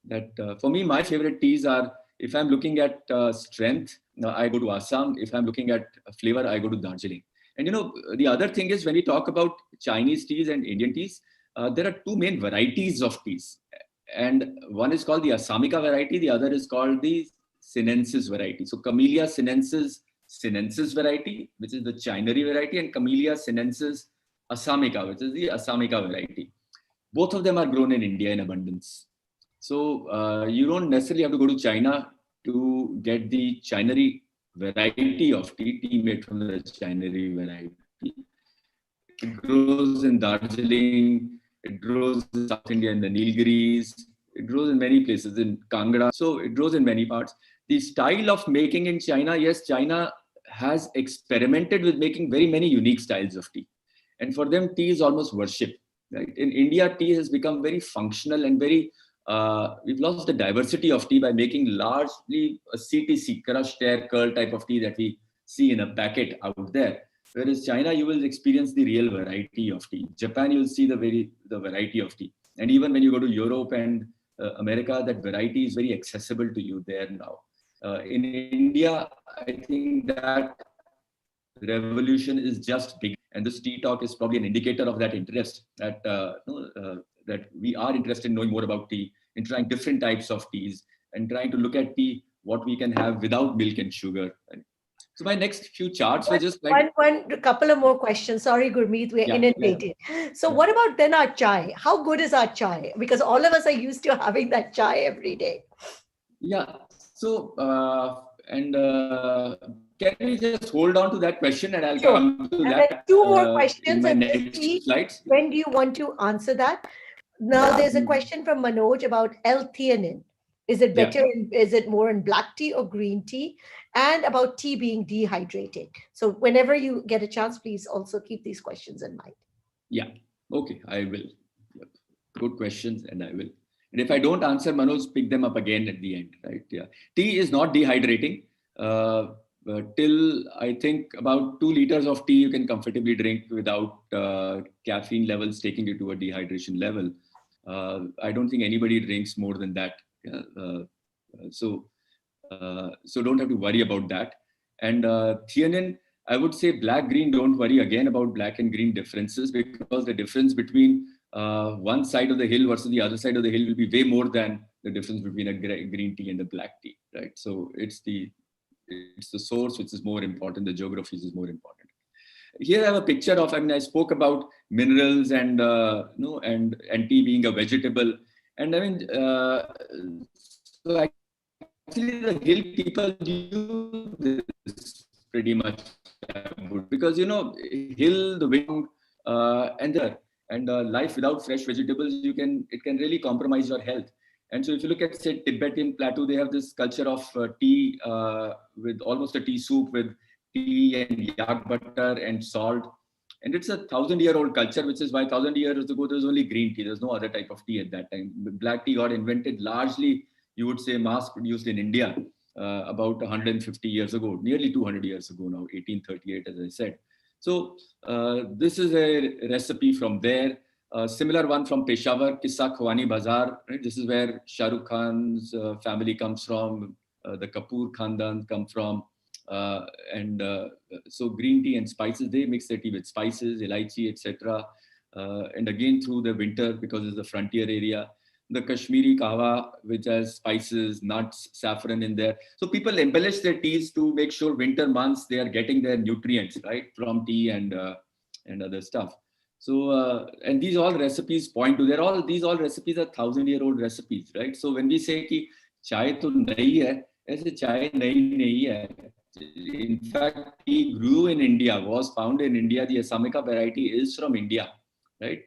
That for me, my favorite teas are, if I'm looking at strength, I go to Assam. If I'm looking at flavor, I go to Darjeeling. And the other thing is, when we talk about Chinese teas and Indian teas, there are two main varieties of teas. And one is called the Assamica variety, the other is called the Sinensis variety. So Camellia sinensis variety, which is the Chinery variety, and Camellia sinensis Assamica, which is the Assamica variety. Both of them are grown in India in abundance. So you don't necessarily have to go to China to get the Chinery variety of tea made from the Chinery variety. It grows in Darjeeling, it grows in South India in the Nilgiris, it grows in many places in Kangra. So it grows in many parts. The style of making in China, yes, China has experimented with making very many unique styles of tea. And for them, tea is almost worship. Right? In India, tea has become very functional and very, we've lost the diversity of tea by making largely a CTC, crushed air curl type of tea that we see in a packet out there. Whereas China, you will experience the real variety of tea. Japan, you'll see the variety of tea. And even when you go to Europe and America, that variety is very accessible to you there now. In India, I think that revolution is just big, and this tea talk is probably an indicator of that interest that we are interested in knowing more about tea, in trying different types of teas, and trying to look at tea what we can have without milk and sugar. So my next few charts were just like, A couple of more questions. Sorry, Gurmeet, we're yeah, yeah, inundated. So, yeah. what about then our chai? How good is our chai? Because all of us are used to having that chai every day. Yeah. So, can we just hold on to that question and I'll Sure. come to And that then two more in my questions, and next we'll few see slides? when do you want to answer that. Now, there's a question from Manoj about L-theanine. Is it Yeah. better? Is it more in black tea or green tea? And about tea being dehydrated. So, whenever you get a chance, please also keep these questions in mind. Yeah. Okay. I will. Yep. Good questions, and I will. And if I don't answer, Manoj, pick them up again at the end, right? Yeah. Tea is not dehydrating. Till I think about 2 liters of tea you can comfortably drink without caffeine levels taking you to a dehydration level. I don't think anybody drinks more than that. Yeah? So don't have to worry about that. And theanine, I would say black green, don't worry again about black and green differences, because the difference between one side of the hill versus the other side of the hill will be way more than the difference between a green tea and a black tea, right? So it's the source which is more important, the geography is more important. Here I have a picture of, I mean, I spoke about minerals and and tea being a vegetable, and I mean, so actually the hill people use this pretty much because hill, the wind, and life without fresh vegetables, it can really compromise your health. And so if you look at, say, Tibetan plateau, they have this culture of tea with almost a tea soup with tea and yak butter and salt. And it's 1,000-year-old culture, which is why 1,000 years ago there was only green tea. There's no other type of tea at that time. Black tea got invented largely, you would say, mass produced in India about 150 years ago, nearly 200 years ago now, 1838, as I said. So this is a recipe from there. Similar one from Peshawar, Kissa Khwani Bazaar. Right? This is where Shah Rukh Khan's family comes from, the Kapoor Khandan come from. And so green tea and spices, they mix their tea with spices, elaichi, etc. And again through the winter, because it's the frontier area. the Kashmiri kahwa, which has spices, nuts, saffron in there. So people embellish their teas to make sure winter months they are getting their nutrients, right, from tea and other stuff. So and these all recipes point to, these all recipes are 1,000-year-old recipes, right? So when we say कि चाय तो नई है, ऐसे चाय नई नहीं है. In fact, tea grew in India, was found in India. The Asamica variety is from India, right?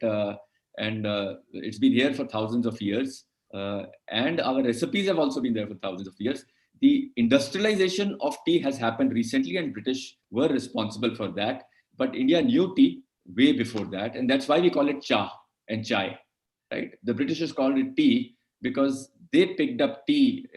And it's been here for thousands of years. And our recipes have also been there for thousands of years. The industrialization of tea has happened recently, and British were responsible for that. But India knew tea way before that, and that's why we call it cha and chai, right? The Britishers called it tea because they picked up tea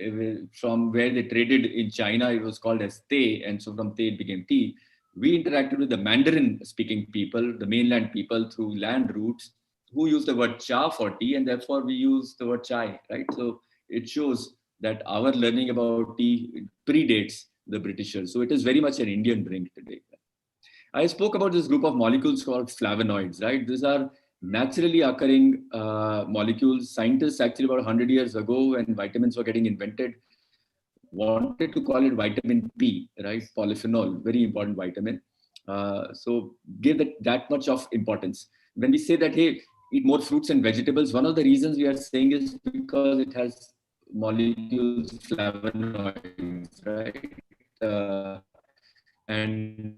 from where they traded in China. It was called as te, and so from te it became tea. We interacted with the Mandarin-speaking people, the mainland people, through land routes, who use the word cha for tea, and therefore we use the word chai, right? So it shows that our learning about tea predates the Britishers. So it is very much an Indian drink today. I spoke about this group of molecules called flavonoids, right? These are naturally occurring molecules. Scientists actually about 100 years ago, when vitamins were getting invented, wanted to call it vitamin P, right? Polyphenol, very important vitamin. So give that much of importance. When we say that, hey, eat more fruits and vegetables, one of the reasons we are saying is because it has molecules, flavonoids, right? And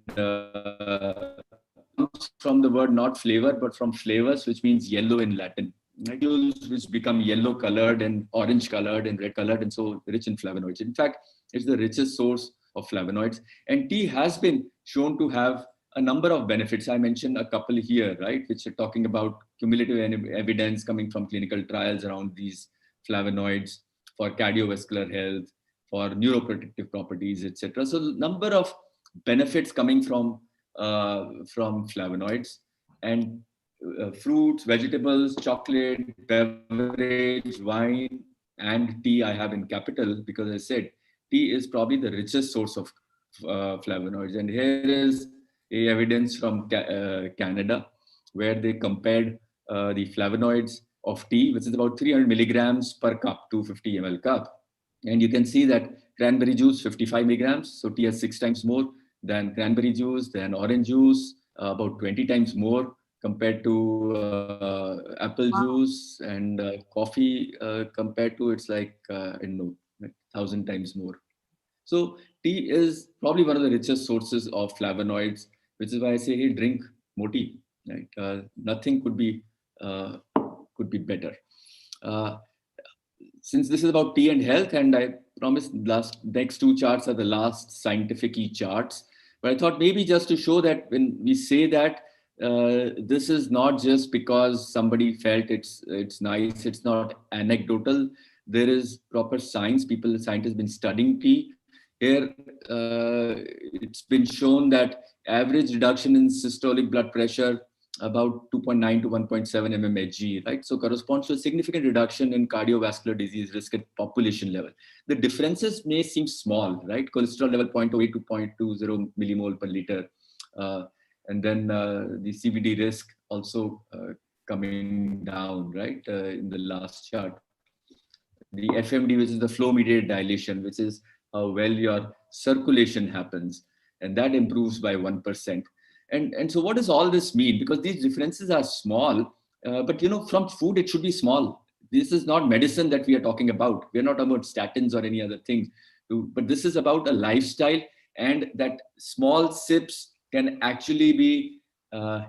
comes from the word not flavor, but from flavors, which means yellow in Latin. Molecules which become yellow colored and orange colored and red colored, and so rich in flavonoids. In fact, it's the richest source of flavonoids. And tea has been shown to have a number of benefits. I mentioned a couple here, right, which are talking about cumulative evidence coming from clinical trials around these flavonoids for cardiovascular health, for neuroprotective properties, etc. So, number of benefits coming from flavonoids. And fruits, vegetables, chocolate, beverage, wine, and tea I have in capital because I said tea is probably the richest source of flavonoids. And here is a evidence from Canada, where they compared the flavonoids of tea, which is about 300 milligrams per cup, 250 ml cup. And you can see that cranberry juice, 55 milligrams, so tea has 6 times more than cranberry juice, than orange juice, about 20 times more compared to apple juice, and coffee compared to, it's like, I don't know, like 1,000 times more. So tea is probably one of the richest sources of flavonoids, which is why I say, hey, drink more tea. Right? Nothing could be better. Since this is about tea and health, and I promise next 2 charts are the last scientific charts, but I thought maybe just to show that when we say that, this is not just because somebody felt it's nice, it's not anecdotal. There is proper science. Scientists have been studying tea. Here, it's been shown that average reduction in systolic blood pressure about 2.9 to 1.7 mmHg, right? So corresponds to a significant reduction in cardiovascular disease risk at population level. The differences may seem small, right? Cholesterol level 0.08 to 0.20 millimole per liter. And then the CVD risk also coming down, right? In the last chart. The FMD, which is the flow mediated dilation, which is how well your circulation happens, and that improves by 1%. And so what does all this mean? Because these differences are small, but from food, it should be small. This is not medicine that we are talking about. We're not about statins or any other thing, but this is about a lifestyle, and that small sips can actually be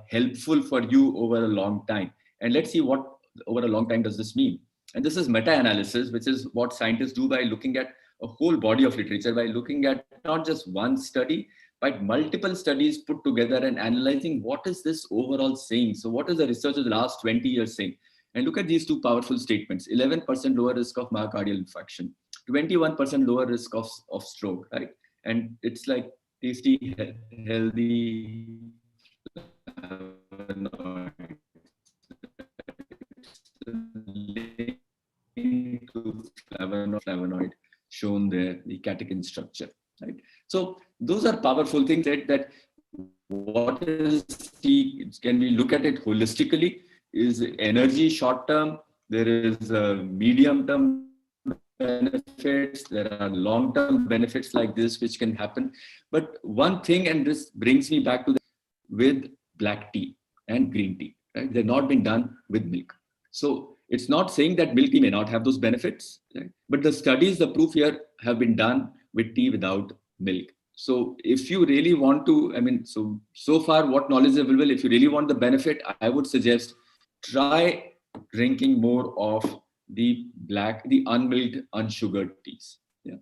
helpful for you over a long time. And let's see what over a long time does this mean. And this is meta-analysis, which is what scientists do by looking at a whole body of literature, by looking at not just one study, but multiple studies put together and analyzing what is this overall saying. So what is the research of the last 20 years saying? And look at these 2 powerful statements: 11% lower risk of myocardial infarction, 21% lower risk of stroke, right? And it's like tasty, healthy to flavonoid shown there, the catechin structure, right? So those are powerful things that what is tea, can we look at it holistically? Is energy short term? there is medium-term benefits, there are long-term benefits like this which can happen. But one thing, and this brings me back to with black tea and green tea, right? They're not been done with milk. So it's not saying that milk tea may not have those benefits, right? But the studies, the proof here have been done with tea without milk. So if you really want to, I mean, so far what knowledge is available, if you really want the benefit, I would suggest try drinking more of the unmilked, unsugared teas. Yeah.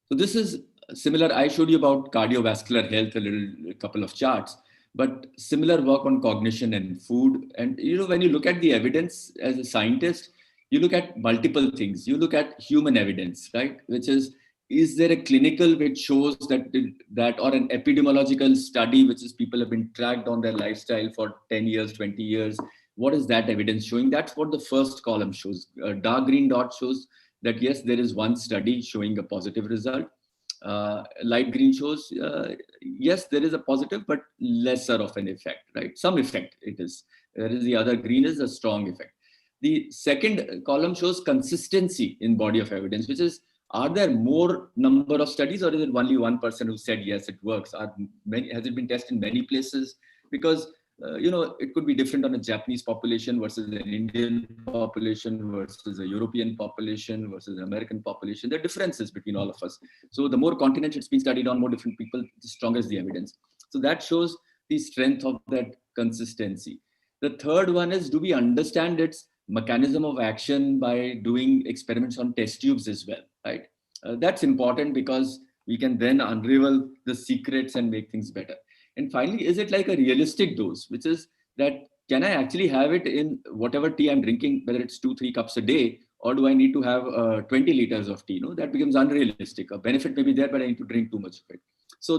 So this is similar. I showed you about cardiovascular health, a couple of charts, but similar work on cognition and food. And when you look at the evidence as a scientist, you look at multiple things. You look at human evidence, right? Which is there a clinical which shows that or an epidemiological study which is people have been tracked on their lifestyle for 10 years, 20 years? What is that evidence showing? That's what the first column shows. Dark green dot shows that yes, there is one study showing a positive result. Light green shows, yes, there is a positive, but lesser of an effect, right? Some effect it is. Whereas the other green is a strong effect. The second column shows consistency in body of evidence, which is, are there more number of studies or is it only one person who said, yes, it works? Has it been tested in many places? Because it could be different on a Japanese population versus an Indian population versus a European population versus an American population. There are differences between all of us. So the more continents it's been studied on, more different people, the stronger is the evidence. So that shows the strength of that consistency. The third one is, do we understand its mechanism of action by doing experiments on test tubes as well, right? That's important because we can then unravel the secrets and make things better. And finally, is it like a realistic dose, which is that can I actually have it in whatever tea I'm drinking, whether it's 2-3 cups a day, or do I need to have 20 liters of tea? No, that becomes unrealistic. A benefit may be there, but I need to drink too much of it. So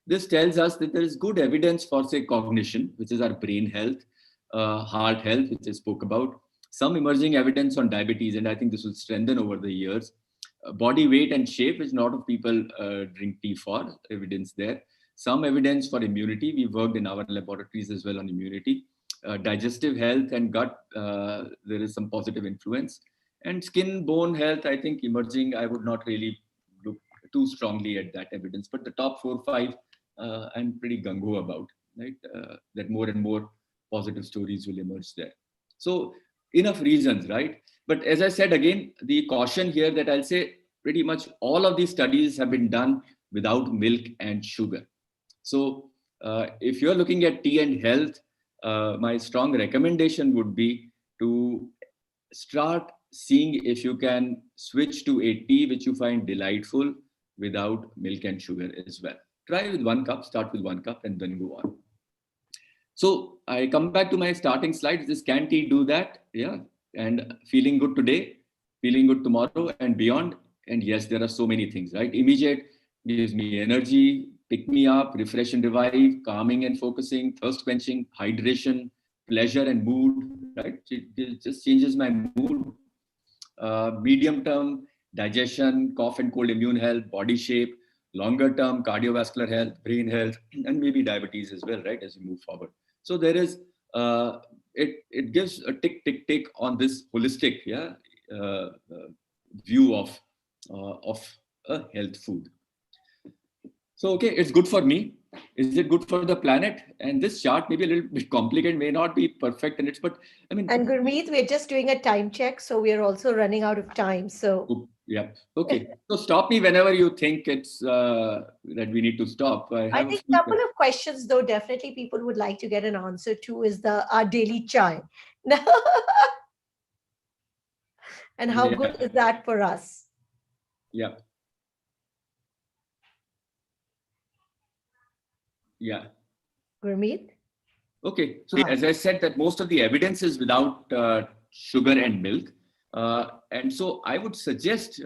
this tells us that there is good evidence for, say, cognition, which is our brain health, heart health, which I spoke about, some emerging evidence on diabetes, and I think this will strengthen over the years. Body weight and shape, which a lot of people drink tea for, evidence there. Some evidence for immunity. We worked in our laboratories as well on immunity. Digestive health and gut, there is some positive influence. And skin, bone health, I think emerging, I would not really look too strongly at that evidence. But the top 4-5, I'm pretty gung-ho about, right? That more and more positive stories will emerge there. So enough reasons, right? But as I said, again, the caution here that I'll say pretty much all of these studies have been done without milk and sugar. So if you're looking at tea and health, my strong recommendation would be to start seeing if you can switch to a tea which you find delightful without milk and sugar as well. Try with 1 cup, start with 1 cup and then go on. So I come back to my starting slides. This can tea do that? Yeah. And feeling good today, feeling good tomorrow and beyond. And yes, there are so many things, right? Immediate gives me energy, pick me up, refresh and revive, calming and focusing, thirst quenching, hydration, pleasure and mood, right? It just changes my mood. Medium term, digestion, cough and cold, immune health, body shape. Longer term, cardiovascular health, brain health, and maybe diabetes as well, right? As we move forward. So there is, it gives a tick on this holistic, view of a health food. So, okay, it's good for me. Is it good for the planet? And this chart may be a little bit complicated, may not be perfect. But I mean, And Gurmeet, we're just doing a time check, so we are also running out of time. So yeah, okay. So stop me whenever you think it's that we need to stop. I I have a think few. a couple of questions, though, definitely people would like to get an answer to is our daily chai. And how good Yeah, is that for us? yeah, yeah. Gurmeet? Okay, so as I said, that most of the evidence is without sugar and milk, and so I would suggest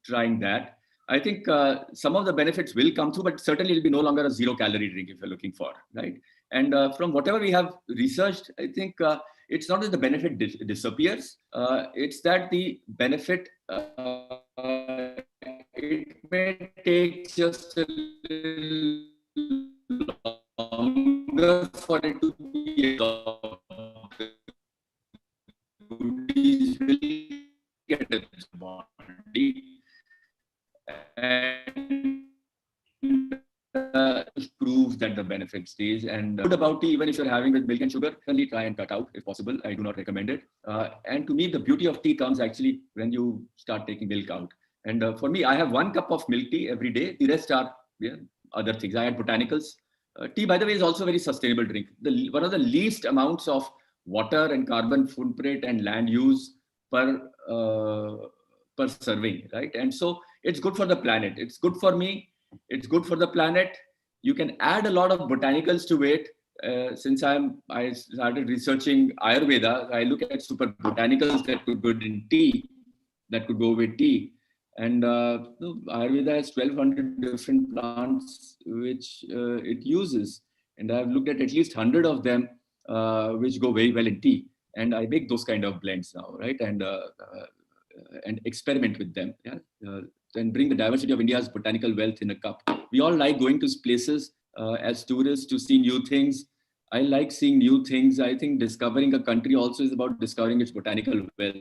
trying that. I think some of the benefits will come through, but certainly it'll be no longer a 0-calorie drink if you're looking for, right? And from whatever we have researched, I think it's not that the benefit disappears; it's that the benefit it may take just a little longer for it to be absorbed proves that the benefit stays. And good about tea, even if you're having with milk and sugar, certainly try and cut out if possible. I do not recommend it. And to me, the beauty of tea comes actually when you start taking milk out. And for me, I have 1 cup of milk tea every day. The rest are other things. I add botanicals. Tea, by the way, is also a very sustainable drink. One of the least amounts of water and carbon footprint and land use per serving, right? And so it's good for the planet. It's good for me. It's good for the planet. You can add a lot of botanicals to it. Since I started researching Ayurveda, I look at super botanicals that could go in tea, that could go with tea. And Ayurveda has 1,200 different plants which it uses. And I've looked at least 100 of them which go very well in tea. And I make those kind of blends now, right? And experiment with them. Yeah. And bring the diversity of India's botanical wealth in a cup. We all like going to places as tourists to see new things. I like seeing new things. I think discovering a country also is about discovering its botanical wealth.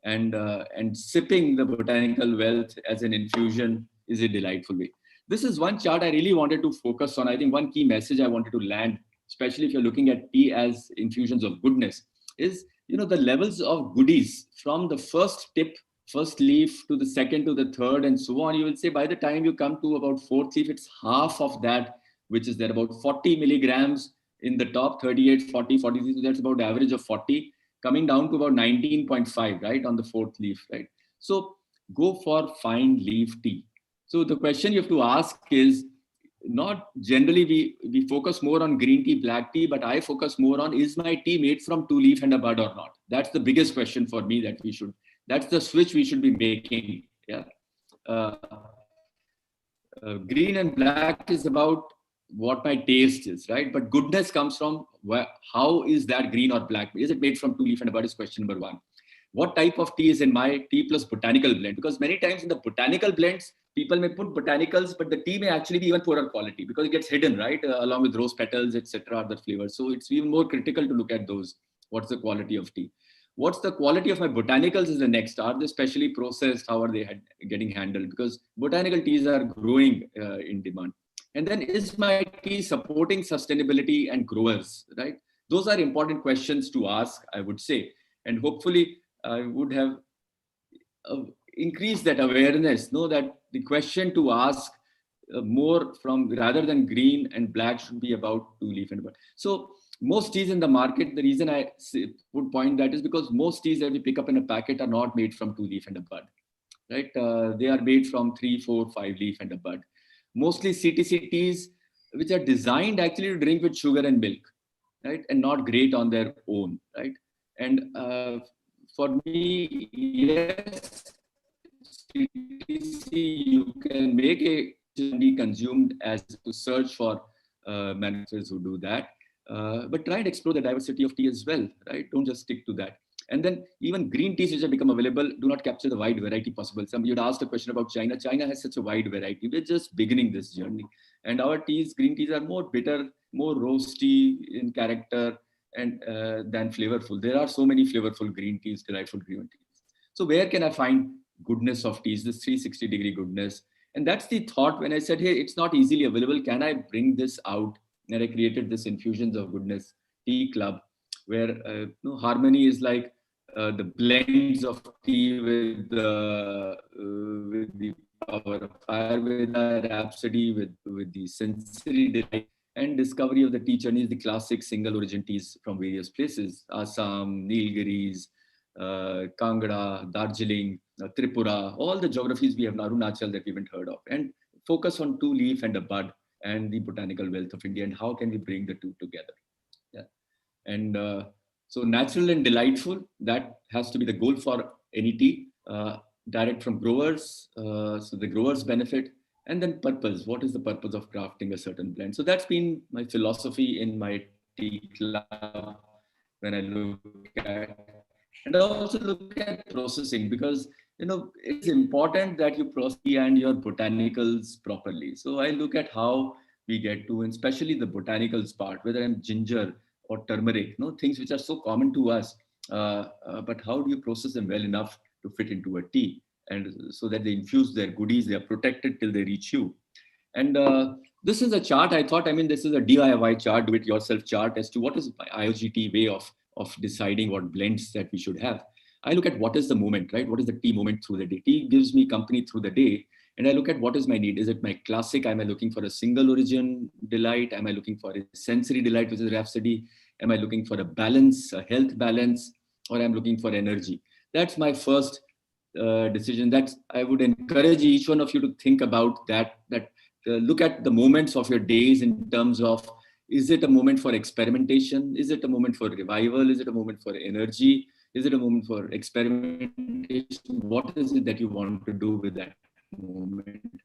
And sipping the botanical wealth as an infusion is a delightful way. This is one chart I really wanted to focus on. I think one key message I wanted to land, especially if you're looking at tea as infusions of goodness, is the levels of goodies from the first tip, first leaf, to the second, to the third, and so on. You will say by the time you come to about fourth leaf, it's half of that, which is there, about 40 milligrams in the top, 38, 40, 43. So that's about average of 40, coming down to about 19.5, right, on the fourth leaf, right? So go for fine leaf tea. So the question you have to ask is, not generally we focus more on green tea, black tea, but I focus more on, is my tea made from 2 leaf and a bud or not? That's the biggest question for me that's the switch we should be making. Yeah. Green and black is about what my taste is, right? But goodness comes from how is that green or black? Is it made from 2 leaf and a bud is question number one. What type of tea is in my tea plus botanical blend? Because many times in the botanical blends, people may put botanicals, but the tea may actually be even poorer quality because it gets hidden, right? Along with rose petals, etc., other flavors. So it's even more critical to look at those. What's the quality of tea? What's the quality of my botanicals is the next. Are they specially processed? How are they getting handled? Because botanical teas are growing in demand. And then, is my tea supporting sustainability and growers, right? Those are important questions to ask, I would say. And hopefully, I would have increased that awareness, know that the question to ask more from, rather than green and black, should be about 2 leaf and bud. So most teas in the market, the reason I would point that is because most teas that we pick up in a packet are not made from 2 leaf and a bud, right? They are made from 3, 4, 5 leaf and a bud. Mostly CTC teas, which are designed actually to drink with sugar and milk, right? And not great on their own, right? And for me, yes, CTC, you can make a be consumed as to search for manufacturers who do that. But try and explore the diversity of tea as well, right? Don't just stick to that. And then even green teas which have become available do not capture the wide variety possible. Some you'd asked a question about China. China has such a wide variety. We're just beginning this journey. And our teas, green teas, are more bitter, more roasty in character and than flavorful. There are so many flavorful green teas, delightful green teas. So where can I find goodness of teas, this 360-degree goodness? And that's the thought when I said, hey, it's not easily available. Can I bring this out? And I created this Infusions of Goodness Tea Club, where harmony is like the blends of tea with the power of Ayurveda, Rhapsody with the sensory delight, and discovery of the tea journeys, the classic single origin teas from various places, Assam, Nilgiris, Kangra, Darjeeling, Tripura, all the geographies we have, Arunachal, that we haven't heard of, and focus on 2 leaf and a bud and the botanical wealth of India, and how can we bring the two together. Yeah. And so natural and delightful, that has to be the goal for any tea, direct from growers, so the growers benefit. And then purpose, what is the purpose of crafting a certain blend? So that's been my philosophy in my tea club when I look at, and I also look at processing, because it's important that you process and your botanicals properly. So I look at how we get to, and especially the botanicals part, whether I'm ginger or turmeric, things which are so common to us, but how do you process them well enough to fit into a tea, and so that they infuse their goodies, they are protected till they reach you. And this is a chart. I thought, I mean, this is a DIY chart, do-it-yourself chart as to what is IOGT way of deciding what blends that we should have. I look at what is the moment, right? What is the tea moment through the day? Tea gives me company through the day. And I look at what is my need. Is it my classic? Am I looking for a single origin delight? Am I looking for a sensory delight, which is rhapsody? Am I looking for a balance, a health balance, or I'm looking for energy? That's my first decision. That's, I would encourage each one of you to think about that. Look at the moments of your days in terms of, is it a moment for experimentation? Is it a moment for revival? Is it a moment for energy? Is it a moment for experimentation? What is it that you want to do with that moment?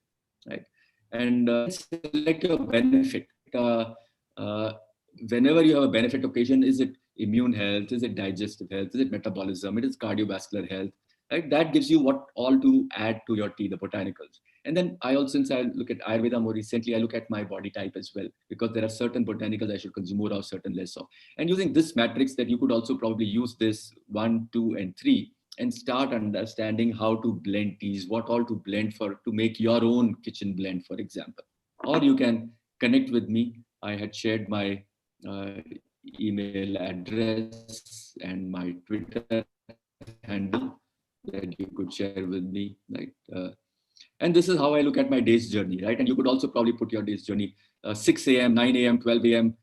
Right. And select your benefit. Uh, Whenever you have a benefit occasion, is it immune health? Is it digestive health? Is it metabolism? It is cardiovascular health. Right. That gives you what all to add to your tea, the botanicals. And then I also, since I look at Ayurveda more recently, I look at my body type as well, because there are certain botanicals I should consume more of, certain less of. And using this matrix, that you could also probably use this 1, 2, and 3 and start understanding how to blend teas, what all to blend for, to make your own kitchen blend, for example. Or you can connect with me. I had shared my uh, email address and my Twitter handle that you could share with me. And this is how I look at my day's journey, right? And you could also probably put your day's journey 6 a.m., 9 a.m., 12 a.m.,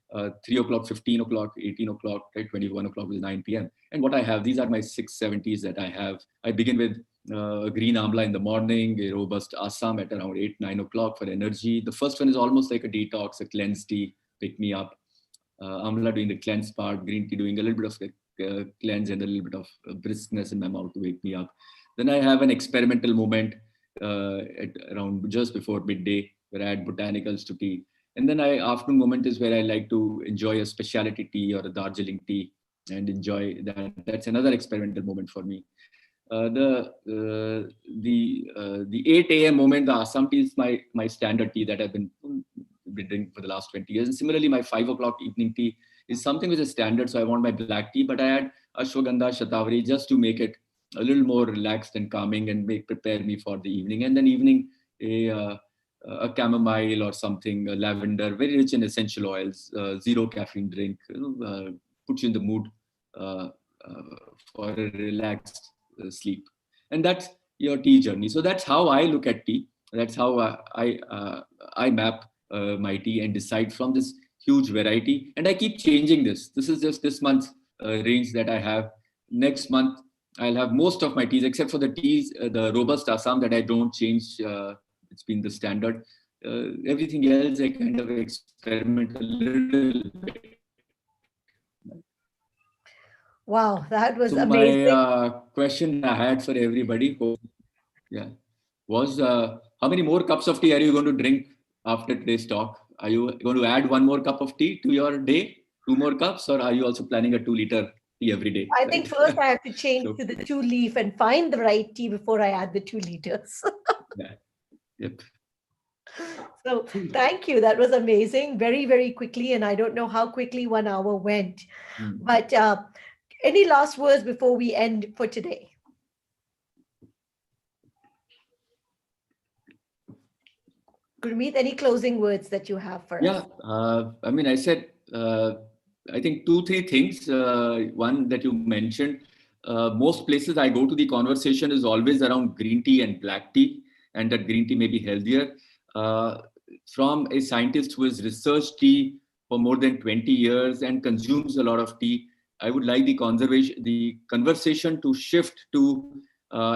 3 o'clock, 15 o'clock, 18 o'clock, right? 21 o'clock is 9 p.m. And what I have, these are my 670s that I have. I begin with green amla in the morning, a robust Assam at around 8, 9 o'clock for energy. The first one is almost like a detox, a cleanse tea, pick me up. Amla doing the cleanse part, green tea doing a little bit of cleanse and a little bit of briskness in my mouth to wake me up. Then I have an experimental moment at around just before midday, where I add botanicals to tea. And then afternoon moment is where I like to enjoy a specialty tea or a Darjeeling tea and enjoy that. That's another experimental moment for me. The 8 a.m. moment, the Assam tea is my standard tea that I've been drinking for the last 20 years. And similarly, my 5 o'clock evening tea is something which is standard. So I want my black tea, but I add ashwagandha, shatavari just to make it a little more relaxed and calming and prepare me for the evening. And then evening, a chamomile or something, lavender, very rich in essential oils, zero caffeine drink, puts you in the mood uh, for a relaxed sleep. And that's your tea journey. So that's how I look at tea. That's how I map my tea and decide from this huge variety. And I keep changing this. This is just this month's range that I have. Next month, I'll have most of my teas, except for the teas, the robust Assam that I don't change. It's been the standard. Everything else, I kind of experiment a little bit. Wow, that was So amazing. my question I had for everybody, yeah, was how many more cups of tea are you going to drink after today's talk? Are you going to add one more cup of tea to your day, 2 more cups, or are you also planning a 2-liter tea every day? I think Right. first I have to change So to the 2 leaf and find the right tea before I add the 2 liters. yeah, yep. So thank you. That was amazing. Very, very quickly. And I don't know how quickly 1 hour went. Hmm. But any last words before we end for today? Gurmeet, any closing words that you have for Yeah, us? I mean, I said, I think 2, 3 things. One that you mentioned, most places I go to, the conversation is always around green tea and black tea, and that green tea may be healthier. Uh, from a scientist who has researched tea for more than 20 years and consumes a lot of tea, I would like the conversation to shift to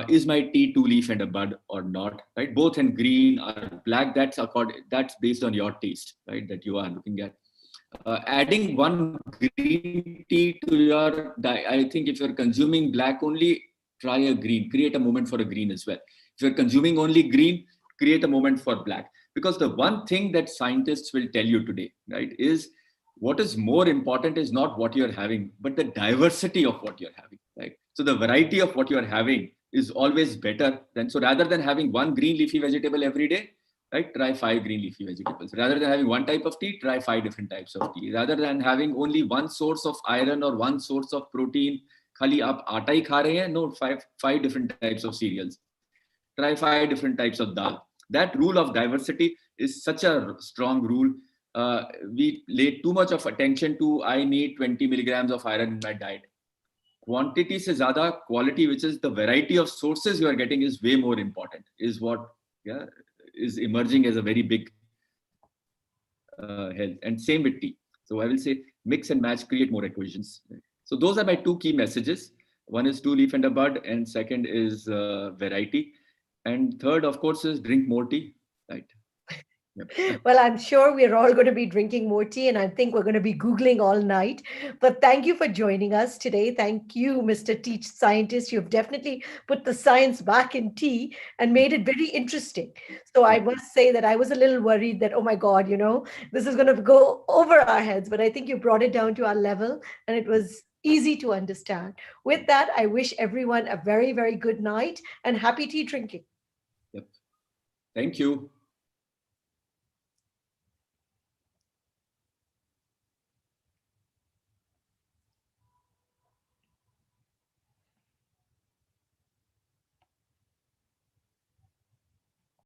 is my tea 2 leaf and a bud or not, right? Both in green or black, that's based on your taste, right, that you are looking at. Adding one green tea to your diet, I think if you're consuming black only, try a green, create a moment for a green as well. If you're consuming only green, create a moment for black. Because the one thing that scientists will tell you today, right, is what is more important is not what you're having, but the diversity of what you're having, right? So the variety of what you're having is always better than, so rather than having one green leafy vegetable every day, right, try 5 green leafy vegetables. Rather than having one type of tea, try 5 different types of tea. Rather than having only one source of iron or one source of protein, खाली आप आटा ही खा रहे हैं, no, five different types of cereals, try 5 different types of dal. That rule of diversity is such a strong rule. We lay too much of attention to I need 20 milligrams of iron in my diet. Quantity se zyada quality, which is the variety of sources you are getting, is way more important, is what, yeah, is emerging as a very big health. And same with tea. So I will say mix and match, create more equations. So those are my two key messages. One is two leaf and a bud, and second is variety. And third, of course, is drink more tea. Right. Yep. Well, I'm sure we're all going to be drinking more tea, and I think we're going to be Googling all night. But thank you for joining us today. Thank you, Mr. Teach Scientist. You've definitely put the science back in tea and made it very interesting. So I Yeah. must say that I was a little worried that, oh my God, this is going to go over our heads. But I think you brought it down to our level, and it was easy to understand. With that, I wish everyone a very, very good night and happy tea drinking. Yep. Thank you.